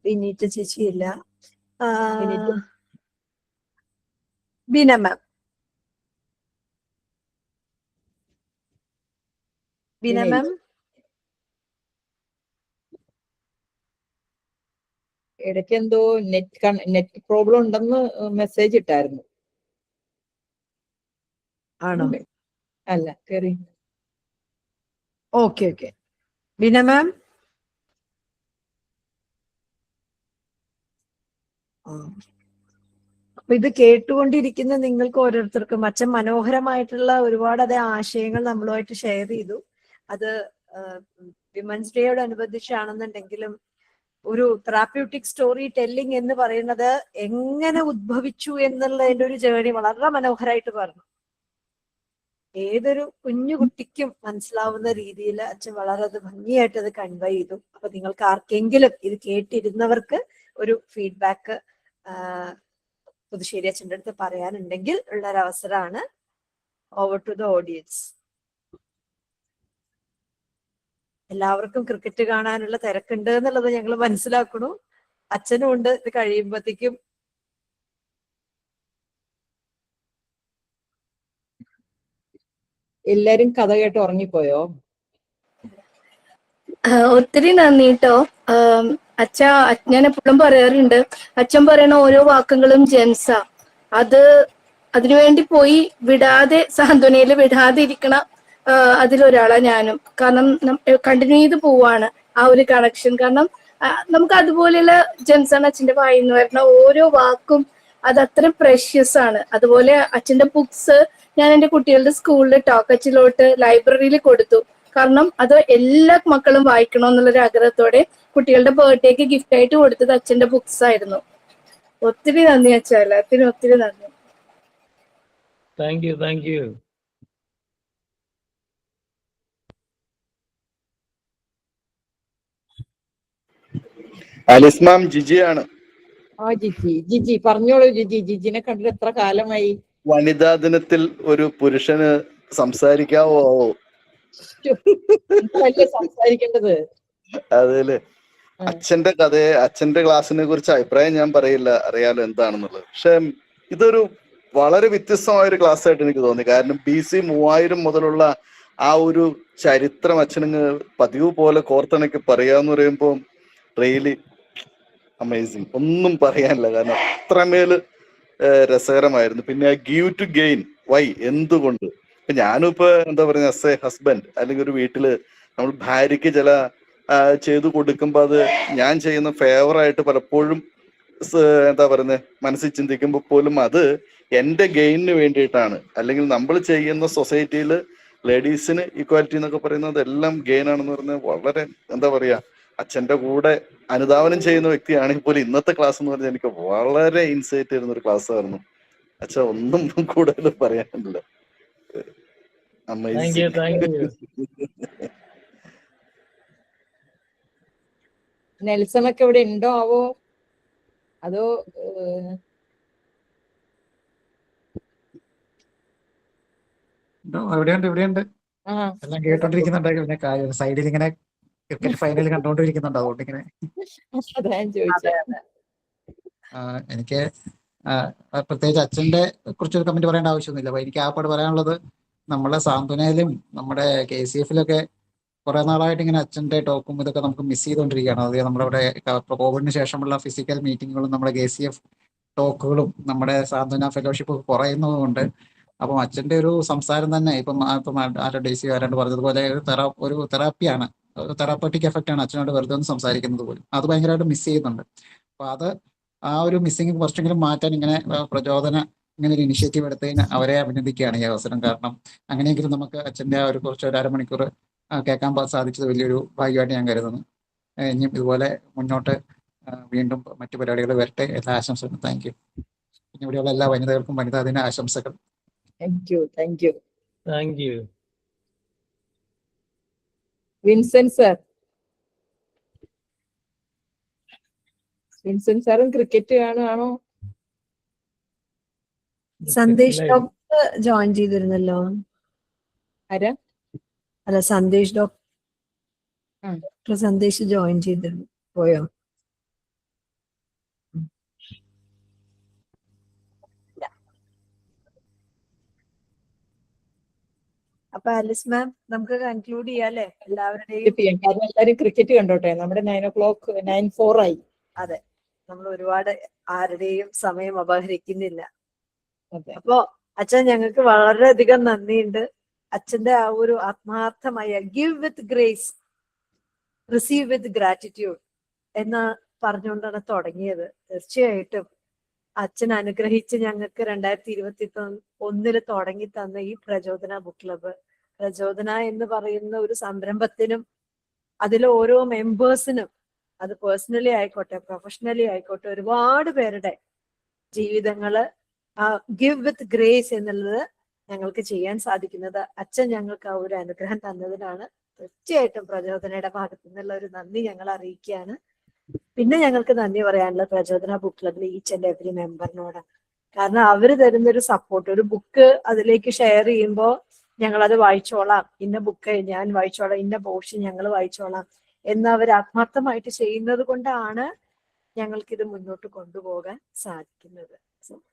വിനീറ്റ ചേച്ചിയില്ല. ബീന മാം. ബീന മാം ഇടയ്ക്ക് എന്തോ നെറ്റ് പ്രോബ്ലം ഉണ്ടെന്ന് മെസ്സേജ് ഇട്ടായിരുന്നു. ആണോ? അല്ല, കേറി. Okay okay. ബീന മാം. അപ്പൊ ഇത് കേട്ടുകൊണ്ടിരിക്കുന്ന നിങ്ങൾക്ക് ഓരോരുത്തർക്കും അച്ഛൻ മനോഹരമായിട്ടുള്ള ഒരുപാട് അതേ ആശയങ്ങൾ നമ്മളുമായിട്ട് ഷെയർ ചെയ്തു. അത് വിമൻസ് ഡേയോടനുബന്ധിച്ചാണെന്നുണ്ടെങ്കിലും ഒരു തെറാപ്യൂട്ടിക് സ്റ്റോറി ടെല്ലിംഗ് എന്ന് പറയുന്നത് എങ്ങനെ ഉദ്ഭവിച്ചു എന്നുള്ളതിന്റെ ഒരു ജേണി വളരെ മനോഹരമായിട്ട് പറഞ്ഞു. ഏതൊരു കുഞ്ഞു കുട്ടിക്കും മനസ്സിലാവുന്ന രീതിയിൽ അച്ഛൻ വളരെ അത് ഭംഗിയായിട്ട് അത് കൺവേ ചെയ്തു. അപ്പൊ നിങ്ങൾക്ക് ആർക്കെങ്കിലും ഇത് കേട്ടിരുന്നവർക്ക് ഒരു ഫീഡ്ബാക്ക് പുതുശ്ശേരി അച്ഛൻ്റെ അടുത്ത് പറയാനുണ്ടെങ്കിൽ ഉള്ളൊരവസരമാണ്. Over to the audience. എല്ലാവർക്കും ക്രിക്കറ്റ് കാണാനുള്ള തിരക്കുണ്ട് എന്നുള്ളത് ഞങ്ങൾ മനസ്സിലാക്കണു. അച്ഛനും ഉണ്ട്. ഇത് കഴിയുമ്പോഴത്തേക്കും എല്ലാരും കഥ കേട്ട് ഉറങ്ങിപ്പോയോ? ഒത്തിരി നന്ദി കേട്ടോ. അച്ഛ ഞാൻ എപ്പോഴും പറയാറുണ്ട്, അച്ഛൻ പറയുന്ന ഓരോ വാക്കുകളും ജെംസാ. അതിനുവേണ്ടി പോയി വിടാതെ സാന്ത്വനയിൽ വിടാതെ ഇരിക്കണ അതിലൊരാളാ ഞാനും. കാരണം കണ്ടിന്യൂ ചെയ്ത് പോവാണ് ആ ഒരു കണക്ഷൻ. കാരണം നമുക്ക് അതുപോലെയുള്ള ജെംസാണ് അച്ഛന്റെ വായിന്ന് വരുന്ന ഓരോ വാക്കും. അത് അത്ര പ്രഷ്യസ് ആണ്. അതുപോലെ അച്ഛന്റെ ബുക്സ് ഞാൻ എൻ്റെ കുട്ടികളുടെ സ്കൂളിൽ ടോക്കച്ചിലോട്ട് ലൈബ്രറിയിൽ കൊടുത്തു. കാരണം അത് എല്ലാ മക്കളും വായിക്കണം എന്നുള്ളൊരു ആഗ്രഹത്തോടെ കുട്ടികളുടെ ബർത്ത്ഡേക്ക് ഗിഫ്റ്റ് ആയിട്ട് കൊടുത്തത് അച്ഛന്റെ ബുക്സ് ആയിരുന്നു. ഒത്തിരി നന്ദി അച്ഛ, എല്ലാത്തിനും ഒത്തിരി നന്ദി. Thank you. Thank you. Alice ma'am ജിജിയാണ്. ആ ജിജി പറഞ്ഞോളൂ. ജിജിനെ കണ്ടിട്ട് എത്ര കാലമായി? വനിതാ ദിനത്തിൽ ഒരു പുരുഷന് സംസാരിക്കാവോ? സംസാരിക്കേണ്ടത് അതേലെ. അച്ഛന്റെ കഥയെ, അച്ഛന്റെ ക്ലാസ്സിനെ കുറിച്ച് അഭിപ്രായം ഞാൻ പറയില്ല, അറിയാലോ എന്താണെന്നുള്ളത്. പക്ഷെ ഇതൊരു വളരെ വ്യത്യസ്തമായ ഒരു ക്ലാസ് ആയിട്ട് എനിക്ക് തോന്നി. കാരണം BC 3000 മുതലുള്ള ആ ഒരു ചരിത്രം അച്ഛനങ്ങ് പതിവ് പോലെ കോർത്തിണക്കി പറയാന്ന് പറയുമ്പോൾ റിയലി അമേസിങ്. ഒന്നും പറയാനില്ല. കാരണം അത്രമേല് രസകരമായിരുന്നു. പിന്നെ ഗീവ് ടു ഗെയിൻ, വൈ, എന്തുകൊണ്ട്. ഇപ്പൊ ഞാനും ഇപ്പൊ എന്താ പറയുക, ആസ് എ ഹസ്ബൻഡ് അല്ലെങ്കിൽ ഒരു വീട്ടില് നമ്മൾ ഭാര്യയ്ക്ക് ചില ചെയ്തു കൊടുക്കുമ്പോ അത് ഞാൻ ചെയ്യുന്ന ഫേവറായിട്ട് പലപ്പോഴും എന്താ പറയുന്നത് മനസ്സിൽ ചിന്തിക്കുമ്പോൾ പോലും അത് എന്റെ ഗെയിനിന് വേണ്ടിയിട്ടാണ്. അല്ലെങ്കിൽ നമ്മൾ ചെയ്യുന്ന സൊസൈറ്റിയിൽ ലേഡീസിന് ഈക്വാലിറ്റി എന്നൊക്കെ പറയുന്നത് എല്ലാം ഗെയിൻ ആണെന്ന് പറഞ്ഞാൽ വളരെ എന്താ പറയാ, അച്ഛന്റെ കൂടെ അനുധാവനം ചെയ്യുന്ന വ്യക്തിയാണെങ്കിൽ പോലും ഇന്നത്തെ ക്ലാസ് എന്ന് പറഞ്ഞാൽ എനിക്ക് വളരെ ഇൻസൈറ്റ് തരുന്ന ഒരു ക്ലാസ് ആയിരുന്നു. അച്ഛാ ഒന്നും കൂടുതൽ പറയാനില്ല. Thank you. Thank you. നെൽസണൊക്കെ ഇവിടെ ഉണ്ടോ ആവോ? അതോ ഉണ്ടോ? എവിടെയുണ്ട് ഇവിടെയുണ്ട് ആ എല്ലാം കേട്ടോണ്ടിരിക്കുന്നുണ്ട്. പിന്നെ സൈഡിൽ ഇങ്ങനെ ക്രിക്കറ്റ് ഫൈനൽ കണ്ടോണ്ടിരിക്കുന്നുണ്ട്. അതുകൊണ്ട് ഇങ്ങനെ അതാ ഞാൻ ചോദിച്ചത്. എനിക്ക് പ്രത്യേകിച്ച് അച്ഛന്റെ കുറിച്ചൊരു കമന്റ് പറയേണ്ട ആവശ്യമൊന്നുമില്ല. അപ്പൊ എനിക്ക് ആ പാട് പറയാനുള്ളത്, നമ്മളെ സാന്ത്വനയിലും നമ്മുടെ KCF-ലൊക്കെ കുറെ നാളായിട്ട് ഇങ്ങനെ അച്ഛന്റെ ടോക്കും ഇതൊക്കെ നമുക്ക് മിസ് ചെയ്തുകൊണ്ടിരിക്കുകയാണ്. അത് നമ്മുടെ കോവിഡിന് ശേഷമുള്ള ഫിസിക്കൽ മീറ്റിങ്ങുകളും നമ്മുടെ KCF ടോക്കുകളും നമ്മുടെ സാന്ത്വന ഫെലോഷിപ്പ് കുറയുന്നതുകൊണ്ട് അപ്പം അച്ഛന്റെ ഒരു സംസാരം തന്നെ ഇപ്പം ആരുടെ ഡേസി ആരാണ്ട് പറഞ്ഞതുപോലെ ഒരു തെറാപ്പിയാണ്, തെറാപ്പറ്റിക് എഫക്റ്റ് ആണ് അച്ഛനോട് വെറുതെ ഒന്ന് സംസാരിക്കുന്നത് പോലും. അത് ഭയങ്കരമായിട്ട് മിസ് ചെയ്യുന്നുണ്ട്. അപ്പൊ അത് ആ ഒരു മിസ്സിങ് കുറച്ചെങ്കിലും മാറ്റാൻ ഇങ്ങനെ പ്രചോദന ഇങ്ങനെ ഒരു ഇനിഷ്യേറ്റീവ് എടുത്തതിന് അവരെ അഭിനന്ദിക്കുകയാണ് ഈ അവസരം. കാരണം അങ്ങനെയെങ്കിലും നമുക്ക് അച്ഛന്റെ ആ ഒരു ഒരു അരമണിക്കൂർ കേൾക്കാൻ സാധിച്ചത് വലിയൊരു ഭാഗ്യമായിട്ട് ഞാൻ കരുതുന്നു. ഇനിയും ഇതുപോലെ മുന്നോട്ട് വീണ്ടും മറ്റു പരിപാടികൾ വരട്ടെ. എല്ലാ ആശംസകളും. Thank you. പിന്നെ ഇവിടെയുള്ള എല്ലാ വനിതകൾക്കും വനിതാ ദിന ആശംസകൾ. Thank you. Thank you. Thank you. Vincent sir. Vincent സാറും ക്രിക്കറ്റ് കാണുകയാണോ? സന്ദേശ് ഡോക്ടർ ജോയിൻ ചെയ്തിരുന്നല്ലോ. ആരാ? അല്ല, സന്ദേശ് ഡോക്ടർ സന്ദേശ് ജോയിൻ ചെയ്തിരുന്നു. പോയോ? അപ്പൊ ആലിസ് മാം, നമുക്ക് കൺക്ലൂഡ് ചെയ്യാം അല്ലെ? എല്ലാവരുടെയും കാരണം എല്ലാവരും ക്രിക്കറ്റ് കണ്ടോട്ടെ. നമ്മുടെ 9:04 ആയി. അതെ, നമ്മൾ ഒരുപാട് ആരുടെയും സമയം അപഹരിക്കുന്നില്ല. അതെ. അപ്പോ അച്ഛൻ, ഞങ്ങൾക്ക് വളരെയധികം നന്ദിയുണ്ട്. അച്ഛന്റെ ആ ഒരു ആത്മാർത്ഥമായ give with grace, receive with gratitude എന്ന് പറഞ്ഞുകൊണ്ടാണ് തുടങ്ങിയത്. തീർച്ചയായിട്ടും അച്ഛൻ അനുഗ്രഹിച്ച് ഞങ്ങൾക്ക് 2021 തുടങ്ങി തന്ന ഈ പ്രചോദന ബുക്ക് ക്ലബ്ബ്, പ്രചോദന എന്ന് പറയുന്ന ഒരു സംരംഭത്തിനും അതിലെ ഓരോ മെമ്പേഴ്സിനും, അത് പേഴ്സണലി ആയിക്കോട്ടെ പ്രൊഫഷണലി ആയിക്കോട്ടെ, ഒരുപാട് പേരുടെ ജീവിതങ്ങള് ഗിവ് വിത്ത് ഗ്രേസ് എന്നുള്ളത് ഞങ്ങൾക്ക് ചെയ്യാൻ സാധിക്കുന്നത് അച്ഛൻ ഞങ്ങൾക്ക് ആ ഒരു അനുഗ്രഹം തന്നതിനാണ്. തീർച്ചയായിട്ടും പ്രചോദനയുടെ ഭാഗത്തു നിന്നുള്ള ഒരു നന്ദി ഞങ്ങൾ അറിയിക്കുകയാണ്. പിന്നെ ഞങ്ങൾക്ക് നന്ദി പറയാനുള്ള പ്രചോദന ബുക്ക് ക്ലബിലെ ഈച്ച് ആൻഡ് എവറി മെമ്പറിനോട്. കാരണം അവര് തരുന്നൊരു സപ്പോർട്ട്, ഒരു ബുക്ക് അതിലേക്ക് ഷെയർ ചെയ്യുമ്പോൾ ഞങ്ങളത് വായിച്ചോളാം, ഇന്ന ബുക്ക് ഞാൻ വായിച്ചോളാം, ഇന്ന പോർഷൻ ഞങ്ങൾ വായിച്ചോളാം എന്ന് അവർ ആത്മാർത്ഥമായിട്ട് ചെയ്യുന്നത് കൊണ്ടാണ് ഞങ്ങൾക്കിത് മുന്നോട്ട് കൊണ്ടുപോകാൻ സാധിക്കുന്നത്.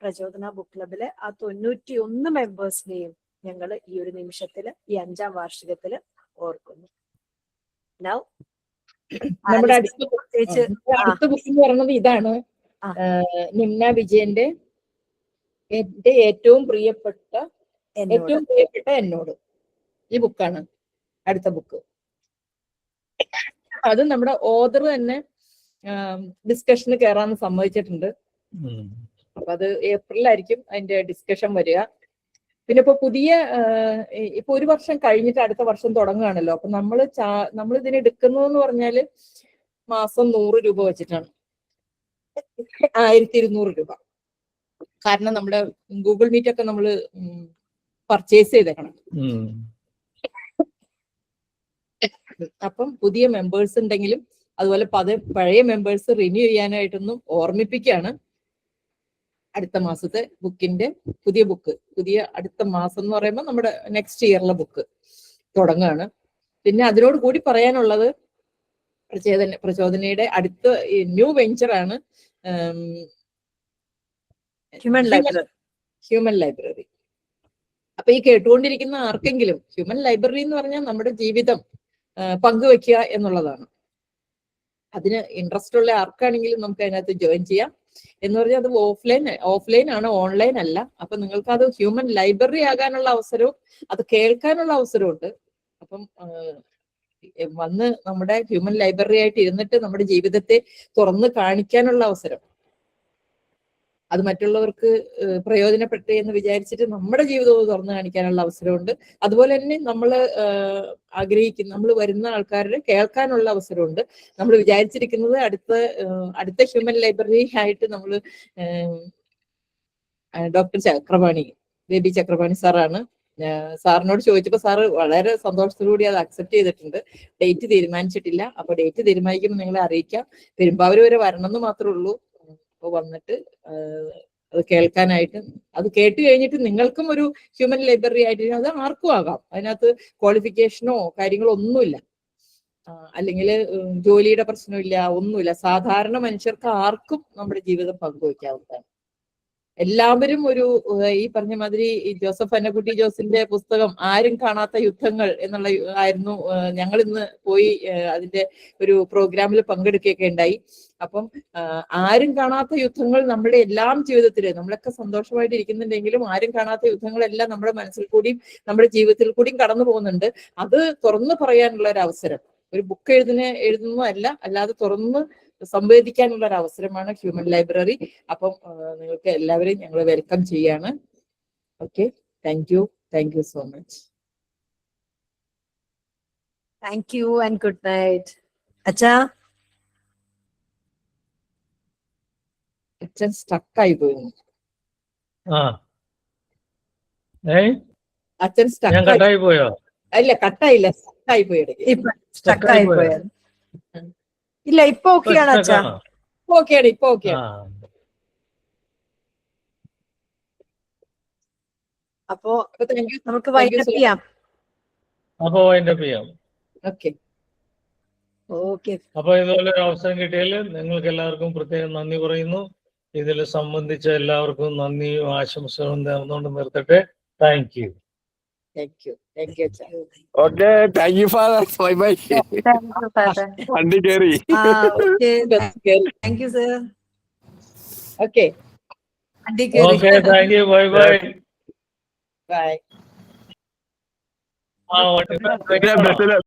പ്രചോദന ബുക്ക് ക്ലബിലെ ആ 91 മെമ്പേഴ്സിനെയും ഞങ്ങൾ ഈ ഒരു നിമിഷത്തില്, ഈ 5ാം വാർഷികത്തില് ഓർക്കുന്നു. Now, നമ്മുടെ അടുത്ത ബുക്ക് എന്ന് പറയുന്നത് ഇതാണ്. നിമ്ന വിജയന്റെ എന്റെ ഏറ്റവും പ്രിയപ്പെട്ട എന്നോട്. ഈ ബുക്കാണ് അടുത്ത ബുക്ക്. അത് നമ്മുടെ ഓതർ തന്നെ ഡിസ്കഷന് കയറാന്ന് സമ്മതിച്ചിട്ടുണ്ട്. അപ്പൊ അത് ഏപ്രിലായിരിക്കും അതിന്റെ ഡിസ്കഷൻ വരിക. പിന്നെ ഇപ്പൊ ഇപ്പൊ 1 വർഷം കഴിഞ്ഞിട്ട് അടുത്ത വർഷം തുടങ്ങുകയാണല്ലോ. അപ്പൊ നമ്മൾ ഇതിന് എടുക്കുന്നതെന്ന് പറഞ്ഞാല് മാസം 100 രൂപ വെച്ചിട്ടാണ്, 1200 രൂപ. കാരണം നമ്മുടെ ഗൂഗിൾ മീറ്റ് ഒക്കെ നമ്മൾ പർച്ചേസ് ചെയ്തേക്കണം. അപ്പം പുതിയ മെമ്പേഴ്സ് ഉണ്ടെങ്കിലും അതുപോലെ പഴയ മെമ്പേഴ്സ് റിന്യൂ ചെയ്യാനായിട്ടൊന്നും ഓർമ്മിപ്പിക്കുകയാണ്. അടുത്ത മാസത്തെ ബുക്കിന്റെ പുതിയ അടുത്ത മാസം എന്ന് പറയുമ്പോൾ നമ്മുടെ നെക്സ്റ്റ് ഇയറിലെ ബുക്ക് തുടങ്ങുകയാണ്. പിന്നെ അതിനോട് കൂടി പറയാനുള്ളത് പ്രചോദനയുടെ അടുത്ത ന്യൂ വെഞ്ചറാണ് ഹ്യൂമൻ ലൈബ്രറി. അപ്പൊ ഈ കേട്ടുകൊണ്ടിരിക്കുന്ന ആർക്കെങ്കിലും ഹ്യൂമൻ ലൈബ്രറി എന്ന് പറഞ്ഞാൽ നമ്മുടെ ജീവിതം പങ്കുവെക്കുക എന്നുള്ളതാണ്. അതിന് ഇൻട്രസ്റ്റ് ഉള്ള ആർക്കാണെങ്കിലും നമുക്ക് അതിനകത്ത് ജോയിൻ ചെയ്യാം. എന്ന് പറഞ്ഞാൽ അത് ഓഫ്ലൈൻ ആണ്, ഓൺലൈൻ അല്ല. അപ്പൊ നിങ്ങൾക്ക് അത് ഹ്യൂമൻ ലൈബ്രറി ആകാനുള്ള അവസരവും അത് കേൾക്കാനുള്ള അവസരവും ഉണ്ട്. അപ്പം വന്ന് നമ്മുടെ ഹ്യൂമൻ ലൈബ്രറി ആയിട്ട് ഇരുന്നിട്ട് നമ്മുടെ ജീവിതത്തെ തുറന്ന് കാണിക്കാനുള്ള അവസരം, അത് മറ്റുള്ളവർക്ക് പ്രയോജനപ്പെട്ടു എന്ന് വിചാരിച്ചിട്ട് നമ്മുടെ ജീവിതവും തുറന്നു കാണിക്കാനുള്ള അവസരമുണ്ട്. അതുപോലെ തന്നെ നമ്മൾ വരുന്ന ആൾക്കാരുടെ കേൾക്കാനുള്ള അവസരമുണ്ട്. നമ്മൾ വിചാരിച്ചിരിക്കുന്നത് അടുത്ത ഹ്യൂമൻ ലൈബ്രറി ആയിട്ട് നമ്മൾ ഡോക്ടർ ബേബി ചക്രപാണി സാറാണ്. സാറിനോട് ചോദിച്ചപ്പോൾ സാറ് വളരെ സന്തോഷത്തോടുകൂടി അത് അക്സെപ്റ്റ് ചെയ്തിട്ടുണ്ട്. ഡേറ്റ് തീരുമാനിച്ചിട്ടില്ല. അപ്പൊ ഡേറ്റ് തീരുമാനിക്കുമ്പോൾ നിങ്ങളെ അറിയിക്കാം. പെരുമ്പാവൂർ വരെ വരണം എന്ന് മാത്രമേ ഉള്ളൂ. അപ്പോൾ വന്നിട്ട് അത് കേൾക്കാനായിട്ട്. അത് കേട്ട് കഴിഞ്ഞിട്ട് നിങ്ങൾക്കും ഒരു ഹ്യൂമൻ ലൈബ്രറി ആയിട്ട് അത് ആർക്കും ആകാം. അതിനകത്ത് ക്വാളിഫിക്കേഷനോ കാര്യങ്ങളോ ഒന്നുമില്ല, അല്ലെങ്കിൽ ജോലിയുടെ പ്രശ്നമില്ല, ഒന്നുമില്ല. സാധാരണ മനുഷ്യർക്ക് ആർക്കും നമ്മുടെ ജീവിതം പങ്കുവയ്ക്കാവുന്നതാണ്. എല്ലാവരും ഒരു ഈ പറഞ്ഞ മാതിരി ജോസഫ് അന്നക്കുട്ടി ജോസിന്റെ പുസ്തകം ആരും കാണാത്ത യുദ്ധങ്ങൾ എന്നുള്ള ആയിരുന്നു. ഞങ്ങൾ ഇന്ന് പോയി അതിന്റെ ഒരു പ്രോഗ്രാമിൽ പങ്കെടുക്കുകയൊക്കെ ഉണ്ടായി. അപ്പം ആരും കാണാത്ത യുദ്ധങ്ങൾ നമ്മുടെ എല്ലാം ജീവിതത്തിൽ, നമ്മളൊക്കെ സന്തോഷമായിട്ട് ഇരിക്കുന്നുണ്ടെങ്കിലും ആരും കാണാത്ത യുദ്ധങ്ങളെല്ലാം നമ്മുടെ മനസ്സിൽ കൂടിയും നമ്മുടെ ജീവിതത്തിൽ കൂടിയും കടന്നു പോകുന്നുണ്ട്. അത് തുറന്നു പറയാനുള്ള ഒരു അവസരം, ഒരു ബുക്ക് എഴുതുന്നതല്ല, അല്ലാതെ തുറന്ന് സംവേദിക്കാനുള്ള ഒരു അവസരമാണ് ഹ്യൂമൻ ലൈബ്രറി. അപ്പം നിങ്ങൾക്ക് എല്ലാവരെയും ഞങ്ങൾ വെൽക്കം ചെയ്യാണ്. Okay, thank you so much. Thank you and good night. അച്ഛാ, അച്ഛൻ സ്റ്റക്കായി പോയി. അച്ഛൻ ഞാൻ സ്റ്റക്കായി കട്ടായി പോയോ? അല്ല, കട്ടായില്ല, സ്റ്റക്കായി പോയി. ഇപ്പൊ സ്റ്റക്കായി പോയത്? ഇല്ല, ഇപ്പൊ ഓക്കെയാണ് അച്ഛാ. ഓക്കെയാണ്, ഇപ്പൊ ഓക്കെയാണ്. അപ്പോ താങ്ക് യു. നമുക്ക് വൈൻഡപ്പ് ചെയ്യാം. അപ്പൊ വൈൻഡപ്പ് ചെയ്യാം. ഓക്കെ. ഓക്കെ. അപ്പൊ ഇതുപോലെ ഒരു അവസരം കിട്ടിയാൽ നിങ്ങൾക്ക് എല്ലാവർക്കും പ്രത്യേകം നന്ദി പറയുന്നു. ഇതിൽ സംബന്ധിച്ച എല്ലാവർക്കും നന്ദിയും ആശംസകളും നേർന്നുകൊണ്ട് നിർത്തട്ടെ. Thank you. താങ്ക് യു അച്ഛാ. Okay, thank you father. Bye bye. വണ്ടി കയറി. Thank you sir. Okay, okay, thank you. Bye bye. Bye. ആ,